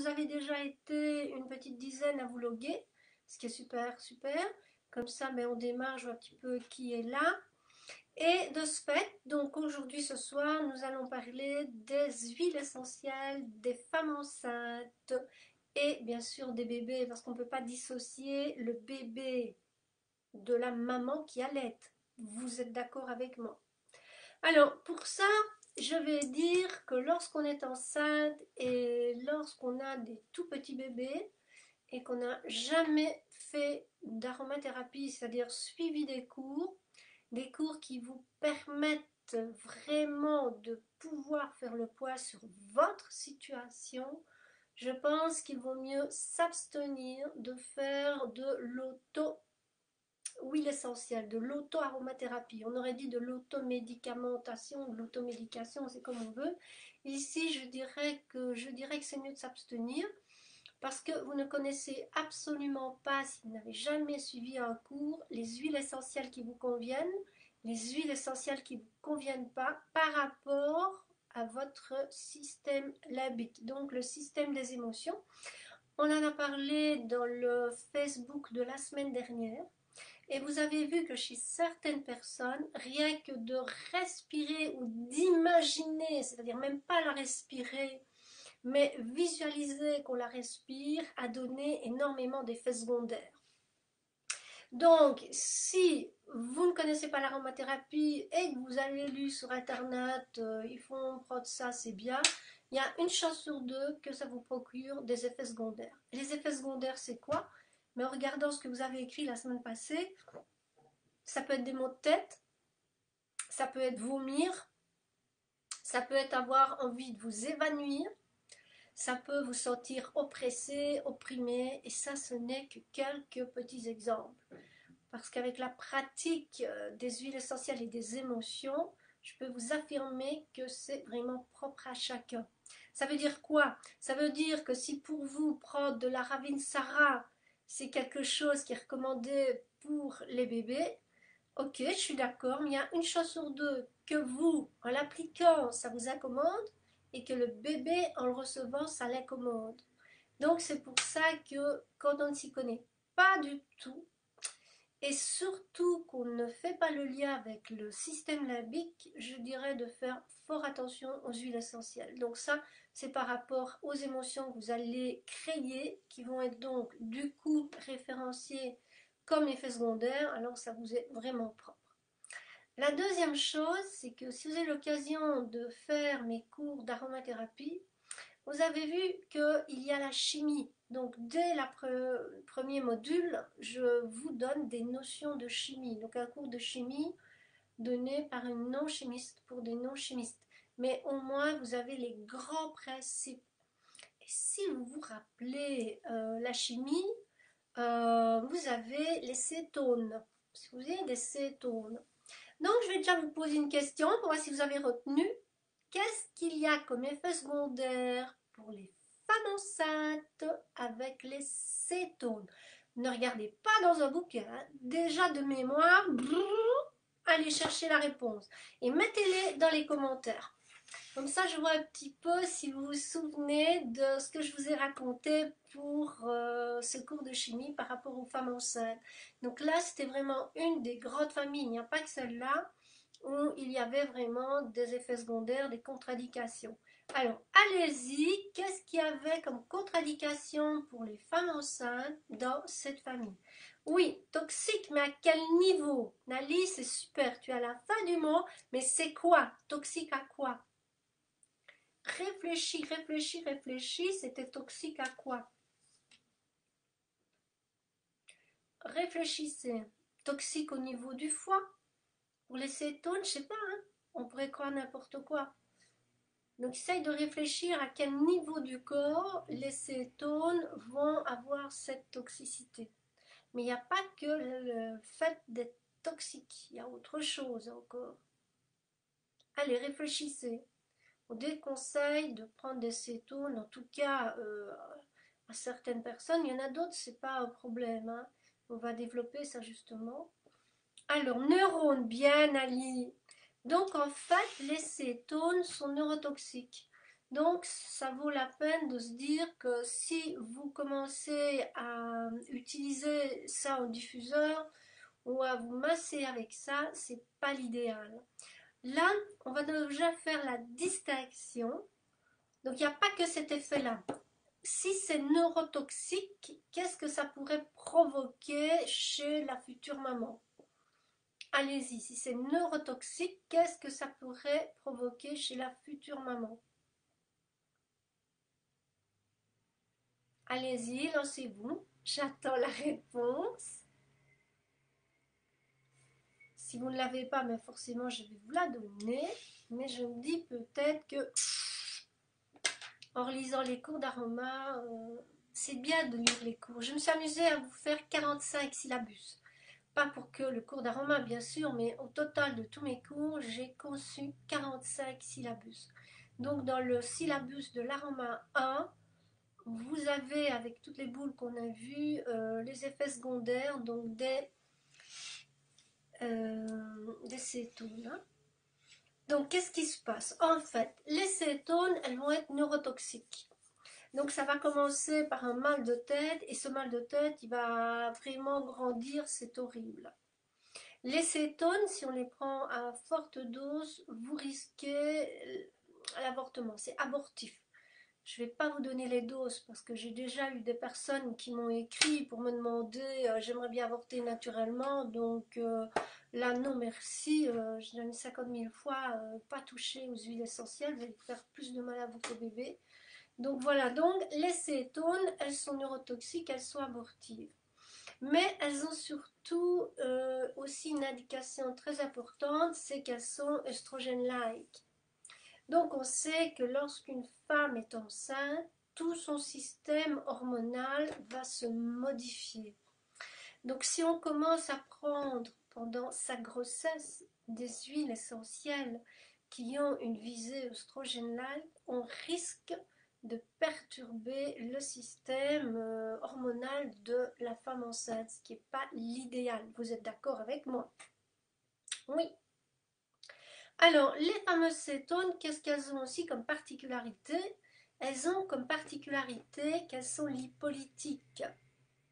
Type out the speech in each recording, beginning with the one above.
vous avez déjà été une petite dizaine à vous loguer, ce qui est super, super. Comme ça, on démarre, je vois un petit peu qui est là. Et de ce fait, donc aujourd'hui, ce soir, nous allons parler des huiles essentielles des femmes enceintes et bien sûr des bébés, parce qu'on ne peut pas dissocier le bébé de la maman qui allait. Vous êtes d'accord avec moi? Alors, pour ça, je vais dire que lorsqu'on est enceinte et lorsqu'on a des tout petits bébés et qu'on n'a jamais fait d'aromathérapie, c'est-à-dire suivi des cours qui vous permettent vraiment de pouvoir faire le poids sur votre situation, je pense qu'il vaut mieux s'abstenir de faire de l'auto huile essentielle, de l'auto-aromathérapie. On aurait dit de l'automédicamentation, de l'automédication, c'est comme on veut. Ici, je dirais que c'est mieux de s'abstenir parce que vous ne connaissez absolument pas, si vous n'avez jamais suivi un cours, les huiles essentielles qui vous conviennent, les huiles essentielles qui ne vous conviennent pas par rapport à votre système limbique, donc le système des émotions. On en a parlé dans le Facebook de la semaine dernière. Et vous avez vu que chez certaines personnes, rien que de respirer ou d'imaginer, c'est-à-dire même pas la respirer, mais visualiser qu'on la respire, a donné énormément d'effets secondaires. Donc, si vous ne connaissez pas l'aromathérapie et que vous avez lu sur internet, ils font prendre ça, c'est bien, il y a une chance sur deux que ça vous procure des effets secondaires. Les effets secondaires, c'est quoi? Mais en regardant ce que vous avez écrit la semaine passée, ça peut être des maux de tête, ça peut être vomir, ça peut être avoir envie de vous évanouir, ça peut vous sentir oppressé, opprimé, et ça, ce n'est que quelques petits exemples. Parce qu'avec la pratique des huiles essentielles et des émotions, je peux vous affirmer que c'est vraiment propre à chacun. Ça veut dire quoi? Ça veut dire que si pour vous, prendre de la Ravinsara, c'est quelque chose qui est recommandé pour les bébés, ok, je suis d'accord, mais il y a une chose sur deux que vous, en l'appliquant, ça vous accommode et que le bébé, en le recevant, ça l'accommode. Donc c'est pour ça que quand on ne s'y connaît pas du tout, et surtout qu'on ne fait pas le lien avec le système limbique, je dirais de faire fort attention aux huiles essentielles. Donc ça, c'est par rapport aux émotions que vous allez créer, qui vont être donc du coup référenciées comme effet secondaire, alors ça vous est vraiment propre. La deuxième chose, c'est que si vous avez l'occasion de faire mes cours d'aromathérapie, vous avez vu qu'il y a la chimie. Donc dès le premier module, je vous donne des notions de chimie. Donc un cours de chimie donné par une non-chimiste pour des non-chimistes. Mais au moins, vous avez les grands principes. Et si vous vous rappelez la chimie, vous avez les cétones. Si vous avez des cétones. Donc, je vais déjà vous poser une question pour voir si vous avez retenu. Qu'est-ce qu'il y a comme effet secondaire pour les femmes enceintes avec les cétones? Ne regardez pas dans un bouquin, hein. Déjà de mémoire, allez chercher la réponse et mettez-les dans les commentaires. Comme ça, je vois un petit peu si vous vous souvenez de ce que je vous ai raconté pour ce cours de chimie par rapport aux femmes enceintes. Donc là, c'était vraiment une des grandes familles, il n'y a pas que celle-là, où il y avait vraiment des effets secondaires, des contre-indications. Alors, allez-y, qu'est-ce qu'il y avait comme contre-indication pour les femmes enceintes dans cette famille? Oui, toxique, mais à quel niveau? Nali, c'est super, tu es à la fin du mot, mais c'est quoi? Toxique à quoi? Réfléchis, réfléchis, réfléchis, c'était toxique à quoi? Réfléchissez. Toxique au niveau du foie? Pour les cétones, je sais pas, hein? On pourrait croire n'importe quoi. Donc, essaye de réfléchir à quel niveau du corps les cétones vont avoir cette toxicité. Mais il n'y a pas que le fait d'être toxique, il y a autre chose encore. Allez, réfléchissez. On déconseille de prendre des cétones, en tout cas à certaines personnes. Il y en a d'autres, c'est pas un problème, hein. On va développer ça justement. Alors, neurones, bien Ali. Donc en fait, les cétones sont neurotoxiques. Donc ça vaut la peine de se dire que si vous commencez à utiliser ça au diffuseur ou à vous masser avec ça, c'est pas l'idéal. Là, on va déjà faire la distinction. Donc il n'y a pas que cet effet-là. Si c'est neurotoxique, qu'est-ce que ça pourrait provoquer chez la future maman? Allez-y, si c'est neurotoxique, qu'est-ce que ça pourrait provoquer chez la future maman? Allez-y, lancez-vous. J'attends la réponse. Si vous ne l'avez pas, mais forcément, je vais vous la donner. Mais je me dis peut-être que, en lisant les cours d'aroma, c'est bien de lire les cours. Je me suis amusée à vous faire 45 syllabus. Pas pour que le cours d'aroma, bien sûr, mais au total de tous mes cours, j'ai conçu 45 syllabus. Donc, dans le syllabus de l'aroma 1, vous avez, avec toutes les boules qu'on a vues, les effets secondaires, donc des cétones. Hein. Donc, qu'est-ce qui se passe? En fait, les cétones, elles vont être neurotoxiques. Donc, ça va commencer par un mal de tête, et ce mal de tête, il va vraiment grandir, c'est horrible. Les cétones, si on les prend à forte dose, vous risquez l'avortement, c'est abortif. Je ne vais pas vous donner les doses parce que j'ai déjà eu des personnes qui m'ont écrit pour me demander j'aimerais bien avorter naturellement, donc là non merci, je donne 50 000 fois pas toucher aux huiles essentielles, vous allez faire plus de mal à vous qu'au bébé. Donc voilà, donc les cétones, elles sont neurotoxiques, elles sont abortives. Mais elles ont surtout aussi une indication très importante, c'est qu'elles sont œstrogènes-like. Donc on sait que lorsqu'une femme est enceinte, tout son système hormonal va se modifier. Donc si on commence à prendre pendant sa grossesse des huiles essentielles qui ont une visée œstrogène-like, on risque de perturber le système hormonal de la femme enceinte, ce qui n'est pas l'idéal. Vous êtes d'accord avec moi? Oui. Alors, les fameuses cétones, qu'est-ce qu'elles ont aussi comme particularité? Elles ont comme particularité qu'elles sont lipolytiques.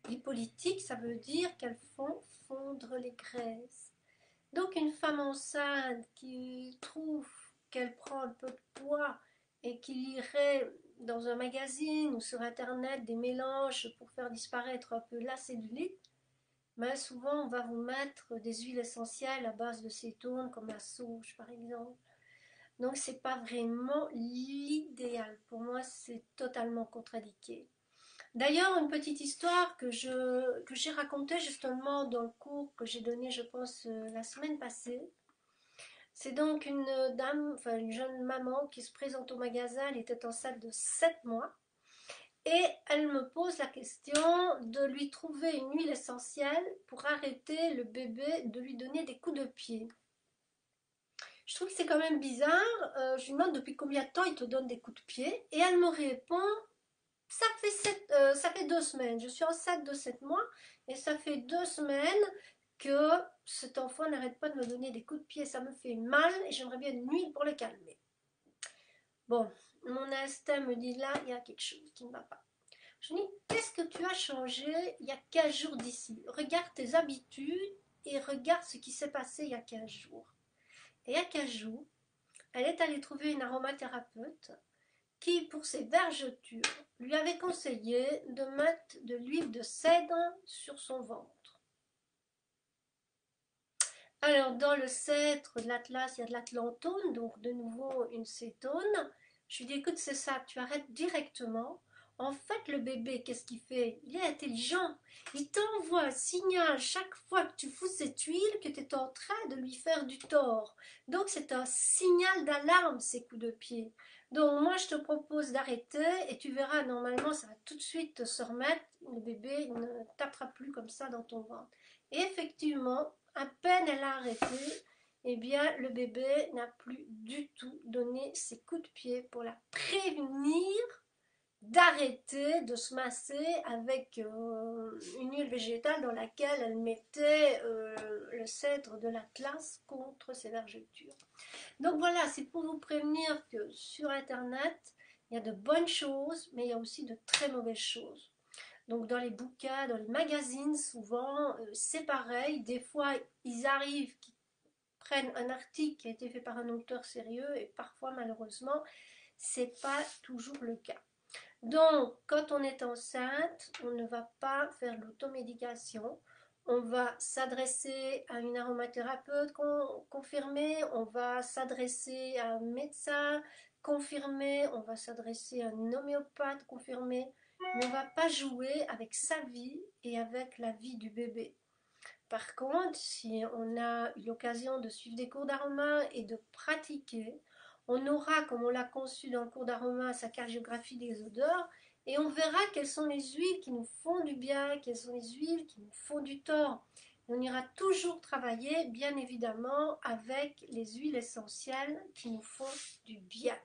Lipolytiques, ça veut dire qu'elles font fondre les graisses. Donc, une femme enceinte qui trouve qu'elle prend un peu de poids et qui lirait dans un magazine ou sur internet des mélanges pour faire disparaître un peu la cellulite, mais souvent on va vous mettre des huiles essentielles à base de cétones comme la sauge par exemple. Donc c'est pas vraiment l'idéal. Pour moi c'est totalement contre-indiqué. D'ailleurs une petite histoire que j'ai racontée justement dans le cours que j'ai donné je pense la semaine passée. C'est donc une dame, enfin une jeune maman qui se présente au magasin, elle était enceinte de 7 mois. Et elle me pose la question de lui trouver une huile essentielle pour arrêter le bébé de lui donner des coups de pied. Je trouve que c'est quand même bizarre. Je lui demande depuis combien de temps il te donne des coups de pied. Et elle me répond, ça fait 2 semaines. Je suis enceinte de 7 mois et ça fait 2 semaines que cet enfant n'arrête pas de me donner des coups de pied. Ça me fait mal et j'aimerais bien une huile pour le calmer. Bon, mon instinct me dit là, il y a quelque chose qui ne va pas. Je dis, qu'est-ce que tu as changé il y a 15 jours d'ici? Regarde tes habitudes et regarde ce qui s'est passé il y a 15 jours. Et il y a 15 jours, elle est allée trouver une aromathérapeute qui, pour ses vergetures, lui avait conseillé de mettre de l'huile de cèdre sur son ventre. Alors, dans le cèdre de l'Atlas, il y a de l'atlantone, donc de nouveau une cétone. Je lui dis, écoute, c'est ça, tu arrêtes directement. En fait, le bébé, qu'est-ce qu'il fait? Il est intelligent. Il t'envoie un signal chaque fois que tu fous cette huile que tu es en train de lui faire du tort. Donc, c'est un signal d'alarme, ces coups de pied. Donc, moi, je te propose d'arrêter et tu verras, normalement, ça va tout de suite se remettre. Le bébé ne tapera plus comme ça dans ton ventre. Et effectivement, à peine elle a arrêté, eh bien, le bébé n'a plus du tout donné ses coups de pied pour la prévenir d'arrêter de se masser avec une huile végétale dans laquelle elle mettait le cèdre de l'Atlas contre ses vergetures. Donc voilà, c'est pour vous prévenir que sur internet, Il y a de bonnes choses, mais il y a aussi de très mauvaises choses. Donc dans les bouquins, dans les magazines, souvent, c'est pareil. Des fois, ils arrivent, qu'ils prennent un article qui a été fait par un auteur sérieux, et parfois, malheureusement, c'est pas toujours le cas. Donc, quand on est enceinte, on ne va pas faire l'automédication. On va s'adresser à une aromathérapeute confirmée, on va s'adresser à un médecin confirmé, on va s'adresser à un homéopathe confirmé, mais on ne va pas jouer avec sa vie et avec la vie du bébé. Par contre, si on a eu l'occasion de suivre des cours d'aroma et de pratiquer, on aura, comme on l'a conçu dans le cours d'aroma, sa cartographie des odeurs, et on verra quelles sont les huiles qui nous font du bien, quelles sont les huiles qui nous font du tort. Et on ira toujours travailler, bien évidemment, avec les huiles essentielles qui nous font du bien.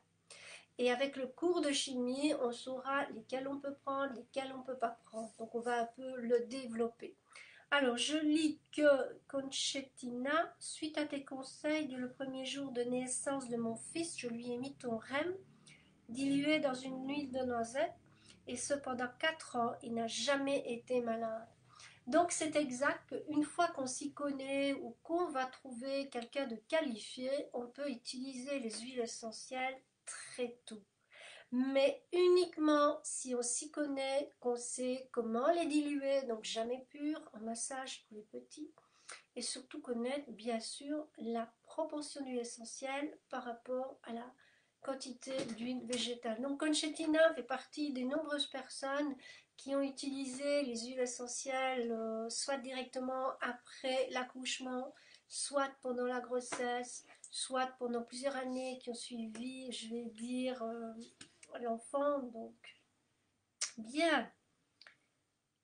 Et avec le cours de chimie, on saura lesquelles on peut prendre, lesquelles on ne peut pas prendre. Donc on va un peu le développer. Alors, je lis que Concettina, suite à tes conseils dès le premier jour de naissance de mon fils, je lui ai mis ton REM dilué dans une huile de noisette et cependant 4 ans, il n'a jamais été malade. Donc c'est exact qu'une fois qu'on s'y connaît ou qu'on va trouver quelqu'un de qualifié, on peut utiliser les huiles essentielles très tôt. Mais uniquement si on s'y connaît, qu'on sait comment les diluer, donc jamais pur, en massage pour les petits, et surtout connaître bien sûr la proportion d'huile essentielle par rapport à la quantité d'huile végétale. Donc Concettina fait partie des nombreuses personnes qui ont utilisé les huiles essentielles soit directement après l'accouchement, soit pendant la grossesse, soit pendant plusieurs années qui ont suivi, je vais dire, l'enfant. Donc bien.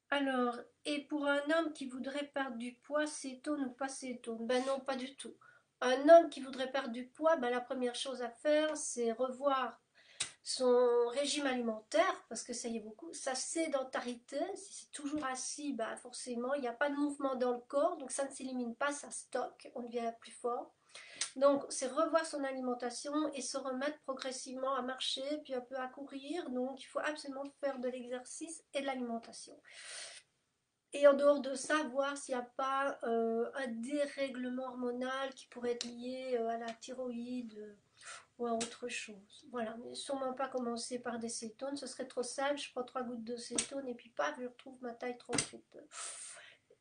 Alors, et pour un homme qui voudrait perdre du poids, cétone ou pas cétone? Ben non, pas du tout. Un homme qui voudrait perdre du poids, ben la première chose à faire, c'est revoir son régime alimentaire, parce que ça y est beaucoup, sa sédentarité, si c'est toujours assis, ben forcément, il n'y a pas de mouvement dans le corps, donc ça ne s'élimine pas, ça stocke, on devient plus fort. Donc, c'est revoir son alimentation et se remettre progressivement à marcher, puis un peu à courir. Donc, il faut absolument faire de l'exercice et de l'alimentation. Et en dehors de ça, voir s'il n'y a pas un dérèglement hormonal qui pourrait être lié à la thyroïde ou à autre chose. Voilà, mais sûrement pas commencer par des cétones, ce serait trop simple. Je prends 3 gouttes de cétone et puis paf, je retrouve ma taille 38.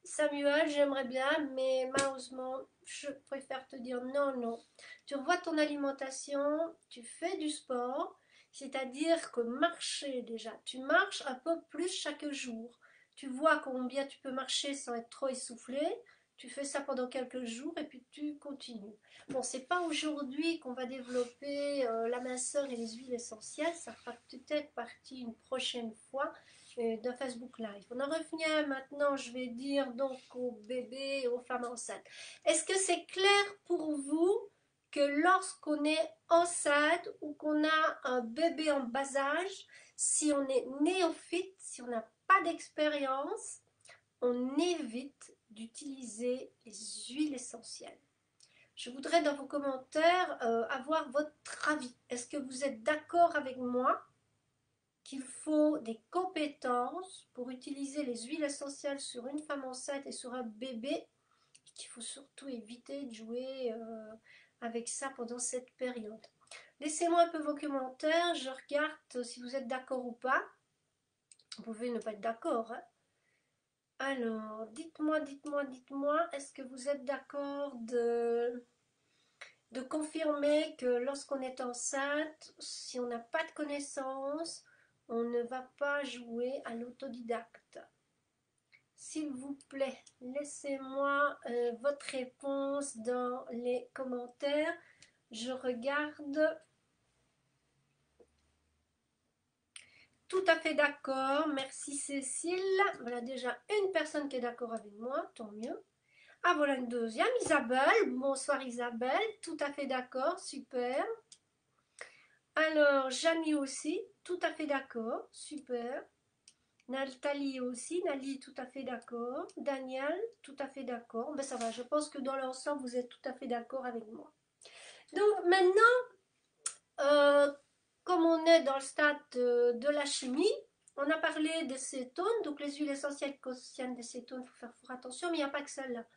Samuel, j'aimerais bien, mais malheureusement, je préfère te dire non, non. Tu revois ton alimentation, tu fais du sport, c'est-à-dire que marcher déjà, tu marches un peu plus chaque jour. Tu vois combien tu peux marcher sans être trop essoufflé. Tu fais ça pendant quelques jours et puis tu continues. Bon, c'est pas aujourd'hui qu'on va développer la minceur et les huiles essentielles. Ça fera peut-être partie une prochaine fois de Facebook Live. On en revient maintenant, je vais dire, donc aux bébés et aux femmes enceintes. Est-ce que c'est clair pour vous que lorsqu'on est enceinte ou qu'on a un bébé en bas âge, si on est néophyte, si on n'a pas d'expérience, on évite d'utiliser les huiles essentielles? Je voudrais dans vos commentaires avoir votre avis. Est-ce que vous êtes d'accord avec moi qu'il faut des compétences pour utiliser les huiles essentielles sur une femme enceinte et sur un bébé, et qu'il faut surtout éviter de jouer avec ça pendant cette période? Laissez-moi un peu vos commentaires, je regarde si vous êtes d'accord ou pas. Vous pouvez ne pas être d'accord, hein. Alors, dites-moi, est-ce que vous êtes d'accord de confirmer que lorsqu'on est enceinte, si on n'a pas de connaissances, on ne va pas jouer à l'autodidacte? S'il vous plaît, laissez-moi votre réponse dans les commentaires. Je regarde. Tout à fait d'accord. Merci Cécile. Voilà déjà une personne qui est d'accord avec moi. Tant mieux. Ah, voilà une deuxième. Isabelle. Bonsoir Isabelle. Tout à fait d'accord. Super. Alors, Janie aussi. Tout à fait d'accord. Super. Nathalie aussi, Nali, tout à fait d'accord. Daniel, tout à fait d'accord. Ben ça va, je pense que dans l'ensemble, vous êtes tout à fait d'accord avec moi. Donc maintenant, comme on est dans le stade de la chimie, on a parlé des cétones, donc les huiles essentielles qui contiennent des cétones, il faut faire attention, mais il n'y a pas que celle-là.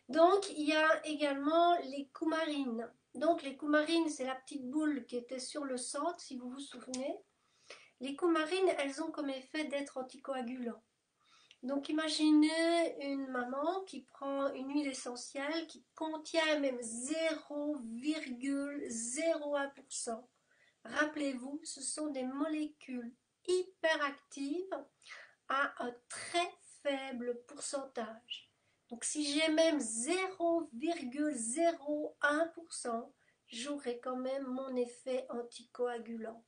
Donc, il y a également les coumarines. Donc, les coumarines, c'est la petite boule qui était sur le centre, si vous vous souvenez. Les coumarines, elles ont comme effet d'être anticoagulants. Donc, imaginez une maman qui prend une huile essentielle qui contient même 0,01%. Rappelez-vous, ce sont des molécules hyperactives à un très faible pourcentage. Donc si j'ai même 0,01%, j'aurai quand même mon effet anticoagulant.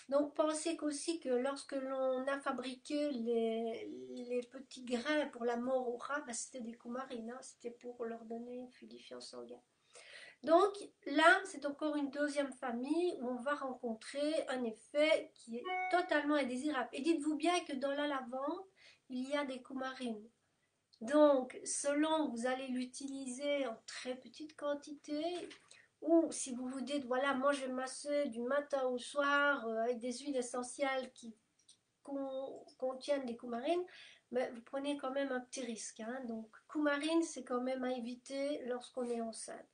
Donc pensez qu'aussi que lorsque l'on a fabriqué les petits grains pour la mort au rat, ben c'était des coumarines, hein, c'était pour leur donner une fluidifiant sanguin. Donc là, c'est encore une deuxième famille où on va rencontrer un effet qui est totalement indésirable. Et dites-vous bien que dans la lavande, il y a des coumarines. Donc, selon vous allez l'utiliser en très petite quantité, ou si vous vous dites, voilà, moi je vais masser du matin au soir avec des huiles essentielles qui contiennent des coumarines, mais vous prenez quand même un petit risque. Hein. Donc, coumarine, c'est quand même à éviter lorsqu'on est enceinte.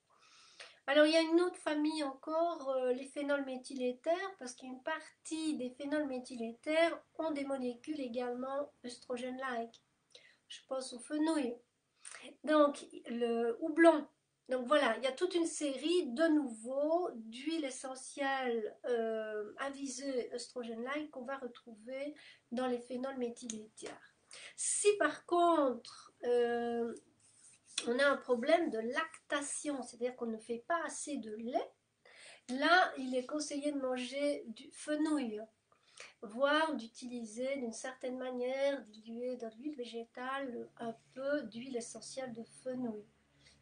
Alors, il y a une autre famille encore, les phénols méthyléthers, parce qu'une partie des phénols méthyléthers ont des molécules également œstrogènes-like. Je pense au fenouil. Donc, le houblon. Donc voilà, il y a toute une série de nouveau d'huiles essentielles à visée œstrogène-like qu'on va retrouver dans les phénols méthyléthers. Si par contre, on a un problème de lactation, c'est-à-dire qu'on ne fait pas assez de lait, là, il est conseillé de manger du fenouil, voire d'utiliser d'une certaine manière, dilué dans l'huile végétale, un peu d'huile essentielle de fenouil.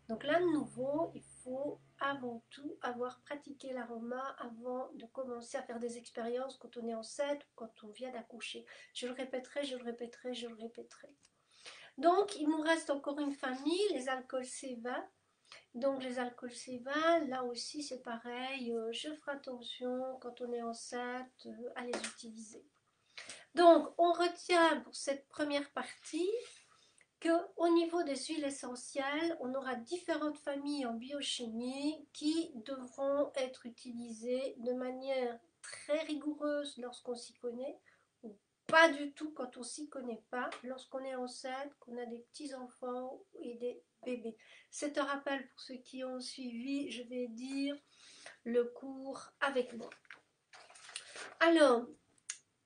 Donc là, de nouveau, il faut avant tout avoir pratiqué l'aroma avant de commencer à faire des expériences quand on est enceinte ou quand on vient d'accoucher. Je le répéterai, je le répéterai, je le répéterai. Donc, il nous reste encore une famille, les alcools sévins. Donc, les alcools sévins, là aussi, c'est pareil. Je ferai attention quand on est enceinte à les utiliser. Donc, on retient pour cette première partie qu'au niveau des huiles essentielles, on aura différentes familles en biochimie qui devront être utilisées de manière très rigoureuse lorsqu'on s'y connaît, ou pas du tout quand on s'y connaît pas, lorsqu'on est enceinte, qu'on a des petits-enfants et des bébés. C'est un rappel pour ceux qui ont suivi, je vais dire, le cours avec moi. Alors,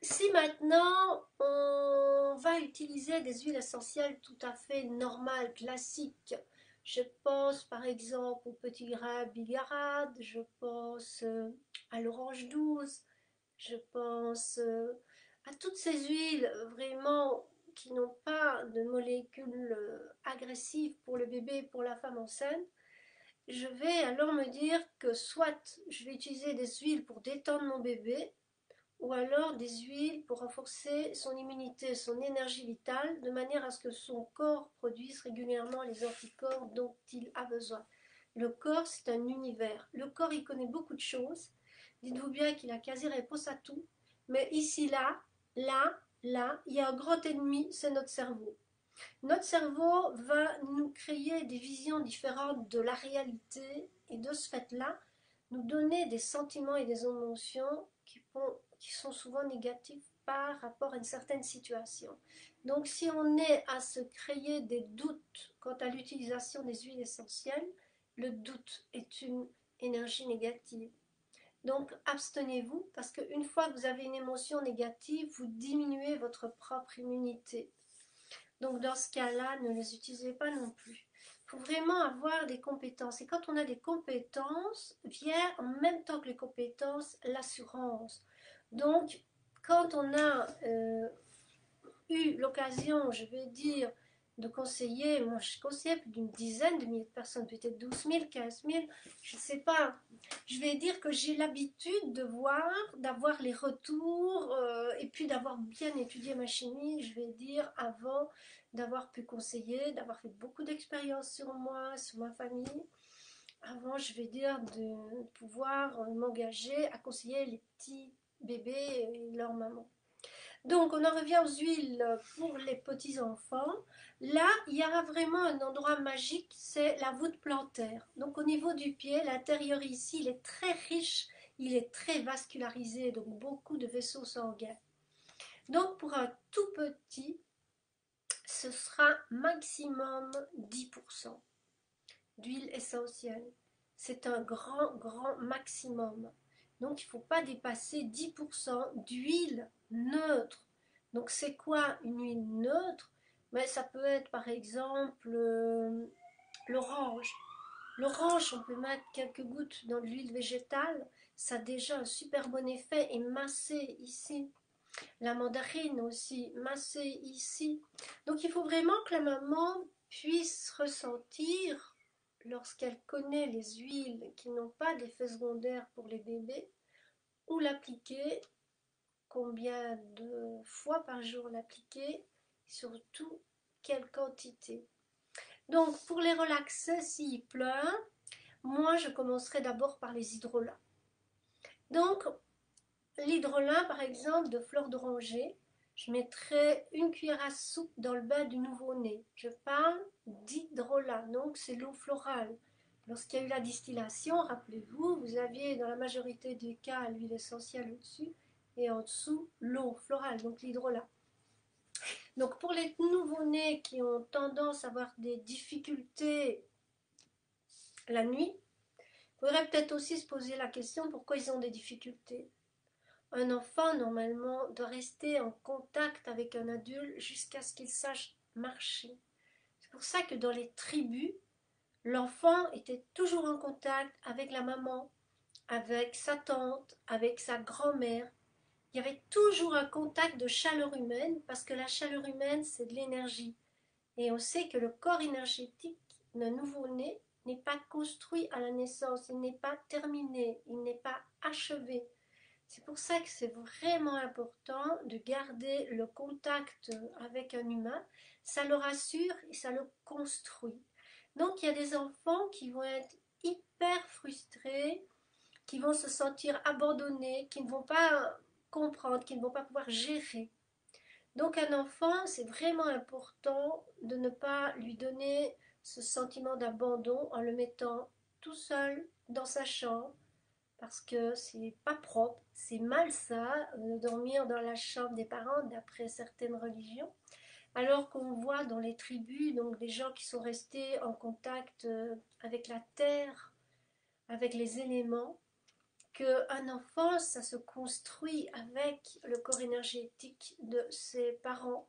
si maintenant on va utiliser des huiles essentielles tout à fait normales, classiques, je pense par exemple au petit grain bigarade, je pense à l'orange douce, je pense à toutes ces huiles vraiment qui n'ont pas de molécules agressives pour le bébé et pour la femme enceinte, je vais alors me dire que soit je vais utiliser des huiles pour détendre mon bébé, ou alors des huiles pour renforcer son immunité, son énergie vitale, de manière à ce que son corps produise régulièrement les anticorps dont il a besoin. Le corps, c'est un univers. Le corps, il connaît beaucoup de choses. Dites-vous bien qu'il a quasi réponse à tout. Mais ici, là, il y a un grand ennemi, c'est notre cerveau. Notre cerveau va nous créer des visions différentes de la réalité et de ce fait-là, nous donner des sentiments et des émotions qui sont souvent négatifs par rapport à une certaine situation. Donc si on est à se créer des doutes quant à l'utilisation des huiles essentielles, le doute est une énergie négative. Donc abstenez-vous parce qu'une fois que vous avez une émotion négative, vous diminuez votre propre immunité. Donc dans ce cas-là, ne les utilisez pas non plus. Il faut vraiment avoir des compétences. Et quand on a des compétences, vient en même temps que les compétences l'assurance. Donc quand on a eu l'occasion, je vais dire, de conseiller, moi je conseille plus d'une dizaine de milliers de personnes, peut-être 12 000, 15 000, je ne sais pas. Je vais dire que j'ai l'habitude de voir, d'avoir les retours et puis d'avoir bien étudié ma chimie, je vais dire, avant d'avoir pu conseiller, d'avoir fait beaucoup d'expériences sur moi, sur ma famille. Avant, je vais dire, de pouvoir m'engager à conseiller les petits bébé et leur maman. Donc, on en revient aux huiles pour les petits-enfants. Là, il y aura vraiment un endroit magique, c'est la voûte plantaire. Donc, au niveau du pied, l'intérieur ici, il est très riche, il est très vascularisé, donc beaucoup de vaisseaux sanguins. Donc, pour un tout petit, ce sera maximum 10% d'huile essentielle. C'est un grand, grand maximum. Donc, il ne faut pas dépasser 10% d'huile neutre. Donc, c'est quoi une huile neutre? Mais ça peut être par exemple l'orange. L'orange, on peut mettre quelques gouttes dans de l'huile végétale. Ça a déjà un super bon effet et masser ici. La mandarine aussi, massée ici. Donc il faut vraiment que la maman puisse ressentir, lorsqu'elle connaît les huiles qui n'ont pas d'effet secondaire pour les bébés, où l'appliquer, combien de fois par jour l'appliquer, surtout quelle quantité. Donc pour les relaxer s'il pleut, moi je commencerai d'abord par les hydrolats. Donc l'hydrolat, par exemple, de fleur d'oranger, je mettrai une cuillère à soupe dans le bain du nouveau-né. Je parle d'hydrolat, donc c'est l'eau florale. Lorsqu'il y a eu la distillation, rappelez-vous, vous aviez dans la majorité des cas l'huile essentielle au-dessus et en dessous l'eau florale, donc l'hydrolat. Donc pour les nouveau-nés qui ont tendance à avoir des difficultés la nuit, il faudrait peut-être aussi se poser la question pourquoi ils ont des difficultés. Un enfant, normalement, doit rester en contact avec un adulte jusqu'à ce qu'il sache marcher. C'est pour ça que dans les tribus, l'enfant était toujours en contact avec la maman, avec sa tante, avec sa grand-mère. Il y avait toujours un contact de chaleur humaine, parce que la chaleur humaine, c'est de l'énergie. Et on sait que le corps énergétique d'un nouveau-né n'est pas construit à la naissance, il n'est pas terminé, il n'est pas achevé. C'est pour ça que c'est vraiment important de garder le contact avec un humain. Ça le rassure et ça le construit. Donc il y a des enfants qui vont être hyper frustrés, qui vont se sentir abandonnés, qui ne vont pas comprendre, qui ne vont pas pouvoir gérer. Donc un enfant, c'est vraiment important de ne pas lui donner ce sentiment d'abandon en le mettant tout seul dans sa chambre, parce que c'est pas propre, c'est malsain de dormir dans la chambre des parents d'après certaines religions, alors qu'on voit dans les tribus donc des gens qui sont restés en contact avec la terre, avec les éléments, qu'un enfant, ça se construit avec le corps énergétique de ses parents.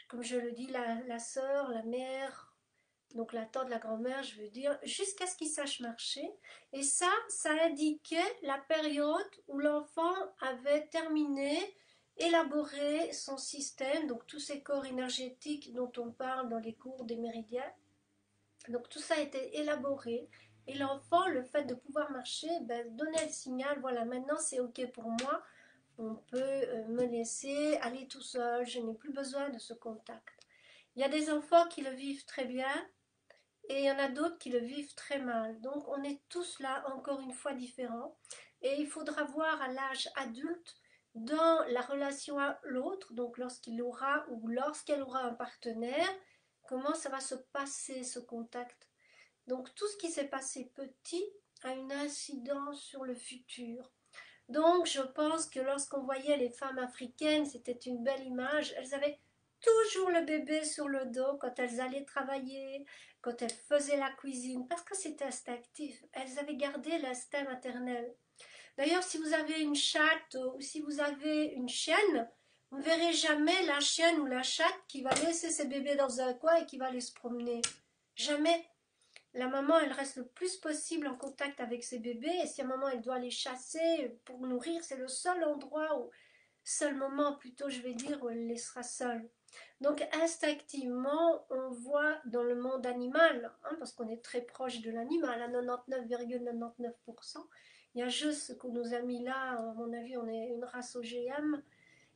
Comme je le dis, la sœur, la mère, donc la tante, la grand-mère, je veux dire, jusqu'à ce qu'il sache marcher. Et ça indiquait la période où l'enfant avait terminé, élaboré son système, donc tous ces corps énergétiques dont on parle dans les cours des méridiens. Donc tout ça a été élaboré. Et l'enfant, le fait de pouvoir marcher, ben, donnait le signal, voilà, maintenant c'est ok pour moi, on peut me laisser aller tout seul, je n'ai plus besoin de ce contact. Il y a des enfants qui le vivent très bien, et il y en a d'autres qui le vivent très mal. Donc on est tous là, encore une fois, différents. Et il faudra voir à l'âge adulte, dans la relation à l'autre, donc lorsqu'il aura ou lorsqu'elle aura un partenaire, comment ça va se passer ce contact. Donc tout ce qui s'est passé petit a une incidence sur le futur. Donc je pense que lorsqu'on voyait les femmes africaines, c'était une belle image. Elles avaient toujours le bébé sur le dos quand elles allaient travailler, quand elles faisaient la cuisine, parce que c'était instinctif. Elles avaient gardé l'instinct maternel. D'ailleurs, si vous avez une chatte ou si vous avez une chienne, vous ne verrez jamais la chienne ou la chatte qui va laisser ses bébés dans un coin et qui va aller se promener. Jamais. La maman, elle reste le plus possible en contact avec ses bébés, et si à un moment elle doit les chasser pour nourrir, c'est le seul endroit où, seul moment plutôt je vais dire, où elle les sera seule. Donc instinctivement, on voit dans le monde animal, hein, parce qu'on est très proche de l'animal, à 99,99%, il y a juste ce qu'on nous a mis là, à mon avis on est une race OGM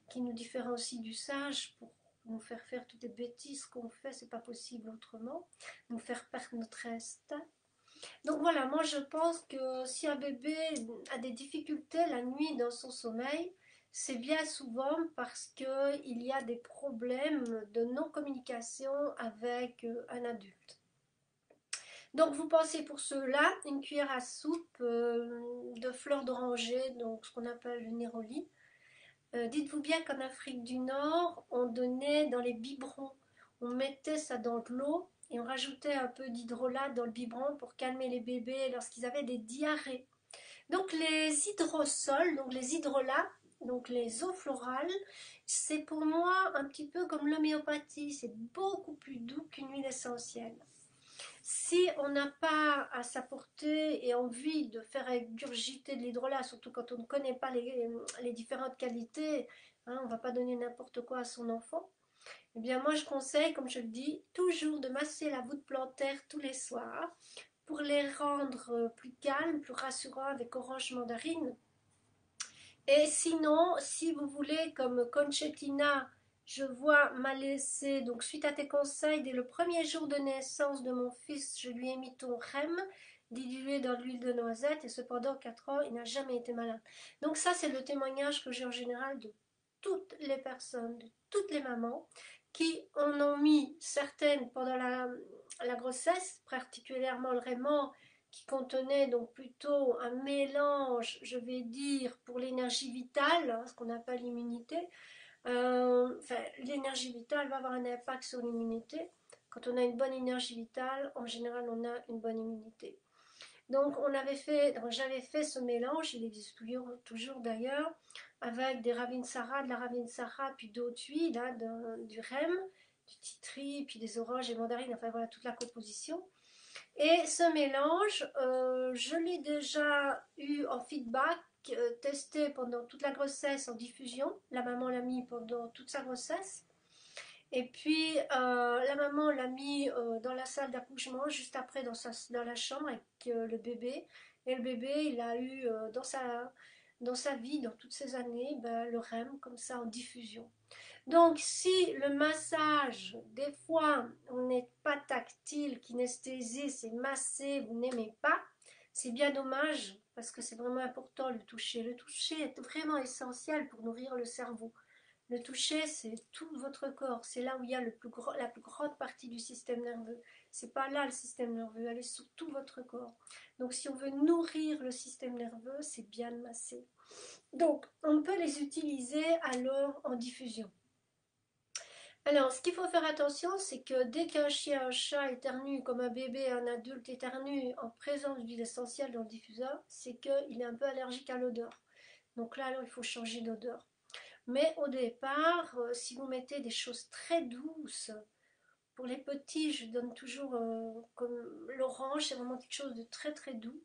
qui nous différencie du singe pour nous faire faire toutes les bêtises qu'on fait, c'est pas possible autrement, nous faire perdre notre instinct. Donc voilà, moi je pense que si un bébé a des difficultés la nuit dans son sommeil, c'est bien souvent parce qu'il y a des problèmes de non-communication avec un adulte. Donc vous pensez pour cela une cuillère à soupe de fleurs d'oranger, donc ce qu'on appelle le néroli. Dites-vous bien qu'en Afrique du Nord, on donnait dans les biberons, on mettait ça dans de l'eau et on rajoutait un peu d'hydrolat dans le biberon pour calmer les bébés lorsqu'ils avaient des diarrhées. Donc les hydrosols, donc les hydrolats, donc les eaux florales, c'est pour moi un petit peu comme l'homéopathie, c'est beaucoup plus doux qu'une huile essentielle. Si on n'a pas à sa portée et envie de faire ingurgiter de l'hydrolat, surtout quand on ne connaît pas les différentes qualités, hein, on ne va pas donner n'importe quoi à son enfant, eh bien moi je conseille, comme je le dis, toujours de masser la voûte plantaire tous les soirs pour les rendre plus calmes, plus rassurants avec orange mandarine. Et sinon, si vous voulez, comme Concettina, je vois m'a laissé, donc suite à tes conseils, dès le premier jour de naissance de mon fils, je lui ai mis ton REM dilué dans l'huile de noisette et cependant 4 ans, il n'a jamais été malade. Donc ça, c'est le témoignage que j'ai en général de toutes les personnes, de toutes les mamans qui en ont mis certaines pendant la grossesse, particulièrement le REM qui contenait donc plutôt un mélange, je vais dire, pour l'énergie vitale, hein, ce qu'on appelle l'immunité. Enfin, l'énergie vitale va avoir un impact sur l'immunité. Quand on a une bonne énergie vitale, en général, on a une bonne immunité. Donc, j'avais fait ce mélange, il existe toujours d'ailleurs, avec des ravinsara, de la ravinsara, puis d'autres huiles, hein, du REM, du titri, puis des oranges et mandarines, enfin voilà toute la composition. Et ce mélange, je l'ai déjà eu en feedback, testé pendant toute la grossesse en diffusion. La maman l'a mis pendant toute sa grossesse. Et puis la maman l'a mis dans la salle d'accouchement, juste après dans la chambre avec le bébé. Et le bébé, il a eu dans sa vie, dans toutes ces années, ben, le REM comme ça en diffusion. Donc, si le massage, des fois, on n'est pas tactile, kinesthésie, c'est masser, vous n'aimez pas, c'est bien dommage parce que c'est vraiment important le toucher. Le toucher est vraiment essentiel pour nourrir le cerveau. Le toucher, c'est tout votre corps. C'est là où il y a la plus grande partie du système nerveux. C'est pas là le système nerveux, elle est sur tout votre corps. Donc, si on veut nourrir le système nerveux, c'est bien de masser. Donc, on peut les utiliser alors en diffusion. Alors, ce qu'il faut faire attention, c'est que dès qu'un chien, un chat éternue, comme un bébé, un adulte éternue en présence d'huile essentielle dans le diffuseur, c'est qu'il est un peu allergique à l'odeur. Donc là, alors, il faut changer d'odeur. Mais au départ, si vous mettez des choses très douces, pour les petits, je donne toujours comme l'orange, c'est vraiment quelque chose de très très doux.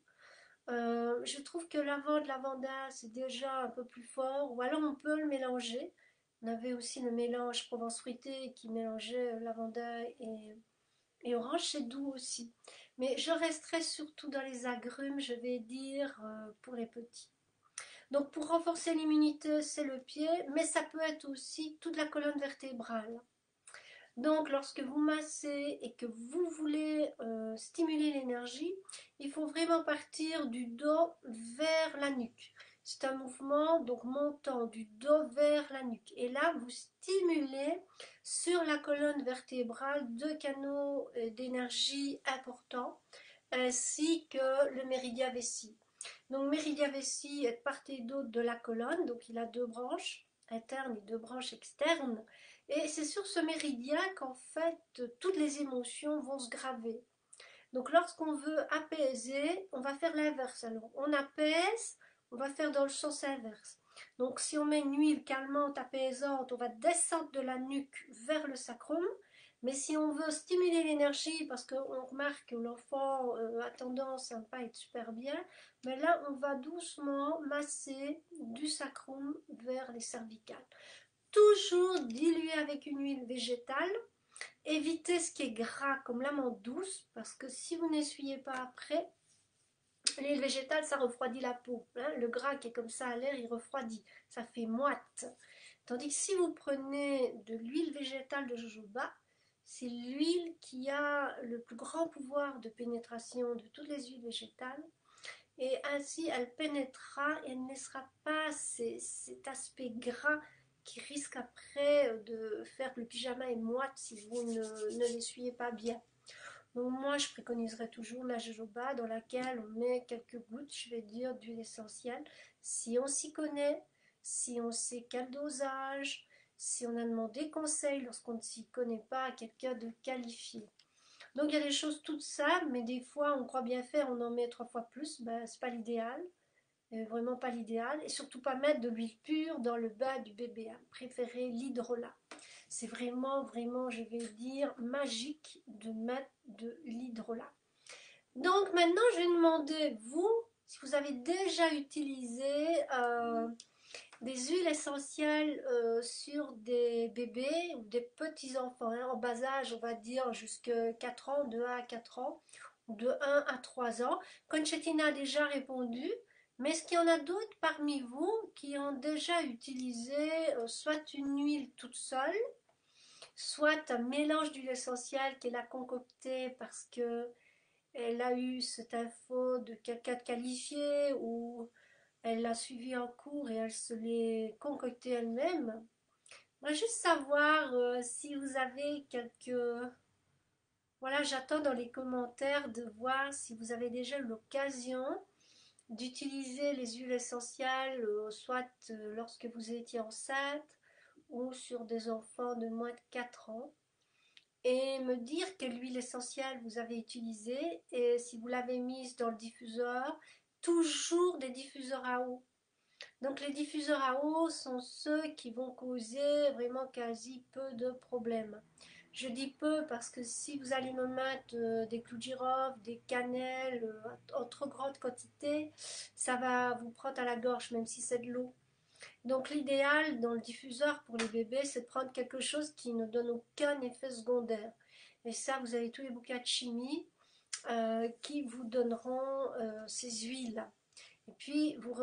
Je trouve que lavande, lavanda, c'est déjà un peu plus fort, ou alors on peut le mélanger. On avait aussi le mélange Provence fruité qui mélangeait lavanda et orange, c'est doux aussi. Mais je resterai surtout dans les agrumes, je vais dire, pour les petits. Donc pour renforcer l'immunité, c'est le pied, mais ça peut être aussi toute la colonne vertébrale. Donc, lorsque vous massez et que vous voulez stimuler l'énergie, il faut vraiment partir du dos vers la nuque. C'est un mouvement donc montant du dos vers la nuque. Et là, vous stimulez sur la colonne vertébrale deux canaux d'énergie importants, ainsi que le méridien vessie. Donc, méridien vessie est de part et d'autre de la colonne, donc il a deux branches internes et deux branches externes. Et c'est sur ce méridien qu'en fait toutes les émotions vont se graver. Donc lorsqu'on veut apaiser, on va faire l'inverse. Alors on apaise, on va faire dans le sens inverse. Donc si on met une huile calmante, apaisante, on va descendre de la nuque vers le sacrum. Mais si on veut stimuler l'énergie, parce qu'on remarque que l'enfant a tendance à ne pas être super bien, mais là on va doucement masser du sacrum vers les cervicales. Toujours diluer avec une huile végétale. Évitez ce qui est gras comme l'amande douce parce que si vous n'essuyez pas après, l'huile végétale ça refroidit la peau. Hein. Le gras qui est comme ça à l'air il refroidit, ça fait moite. Tandis que si vous prenez de l'huile végétale de jojoba, c'est l'huile qui a le plus grand pouvoir de pénétration de toutes les huiles végétales et ainsi elle pénétrera et elle ne laissera pas cet aspect gras qui risque après de faire que le pyjama est moite si vous ne l'essuyez pas bien. Donc moi je préconiserais toujours la jojoba dans laquelle on met quelques gouttes, je vais dire, d'huile essentielle. Si on s'y connaît, si on sait quel dosage, si on a demandé conseil lorsqu'on ne s'y connaît pas à quelqu'un de qualifié. Donc il y a des choses toutes simples, mais des fois on croit bien faire, on en met 3 fois plus, ben, c'est pas l'idéal, vraiment pas l'idéal, et surtout pas mettre de l'huile pure dans le bain du bébé, hein. Préférez l'hydrolat. C'est vraiment, vraiment, je vais dire, magique de mettre de l'hydrolat. Donc maintenant, je vais demander, vous, si vous avez déjà utilisé des huiles essentielles sur des bébés ou des petits-enfants, hein, en bas âge, on va dire jusqu'à 4 ans, de 1 à 4 ans, ou de 1 à 3 ans. Conchetina a déjà répondu, mais est-ce qu'il y en a d'autres parmi vous qui ont déjà utilisé soit une huile toute seule, soit un mélange d'huile essentielle qu'elle a concocté parce que elle a eu cette info de quelqu'un de qualifié ou elle l'a suivi en cours et elle se l'est concocté elle-même. Je voudrais juste savoir si vous avez quelques... Voilà, j'attends dans les commentaires de voir si vous avez déjà eu l'occasion d'utiliser les huiles essentielles, soit lorsque vous étiez enceinte ou sur des enfants de moins de 4 ans. Et me dire quelle huile essentielle vous avez utilisée et si vous l'avez mise dans le diffuseur, toujours des diffuseurs à eau. Donc les diffuseurs à eau sont ceux qui vont causer vraiment quasi peu de problèmes. Je dis peu parce que si vous allez me mettre des clous de girofle, des cannelles en trop grande quantité, ça va vous prendre à la gorge même si c'est de l'eau. Donc l'idéal dans le diffuseur pour les bébés, c'est de prendre quelque chose qui ne donne aucun effet secondaire. Et ça, vous avez tous les bouquins de chimie qui vous donneront ces huiles. Et puis, vous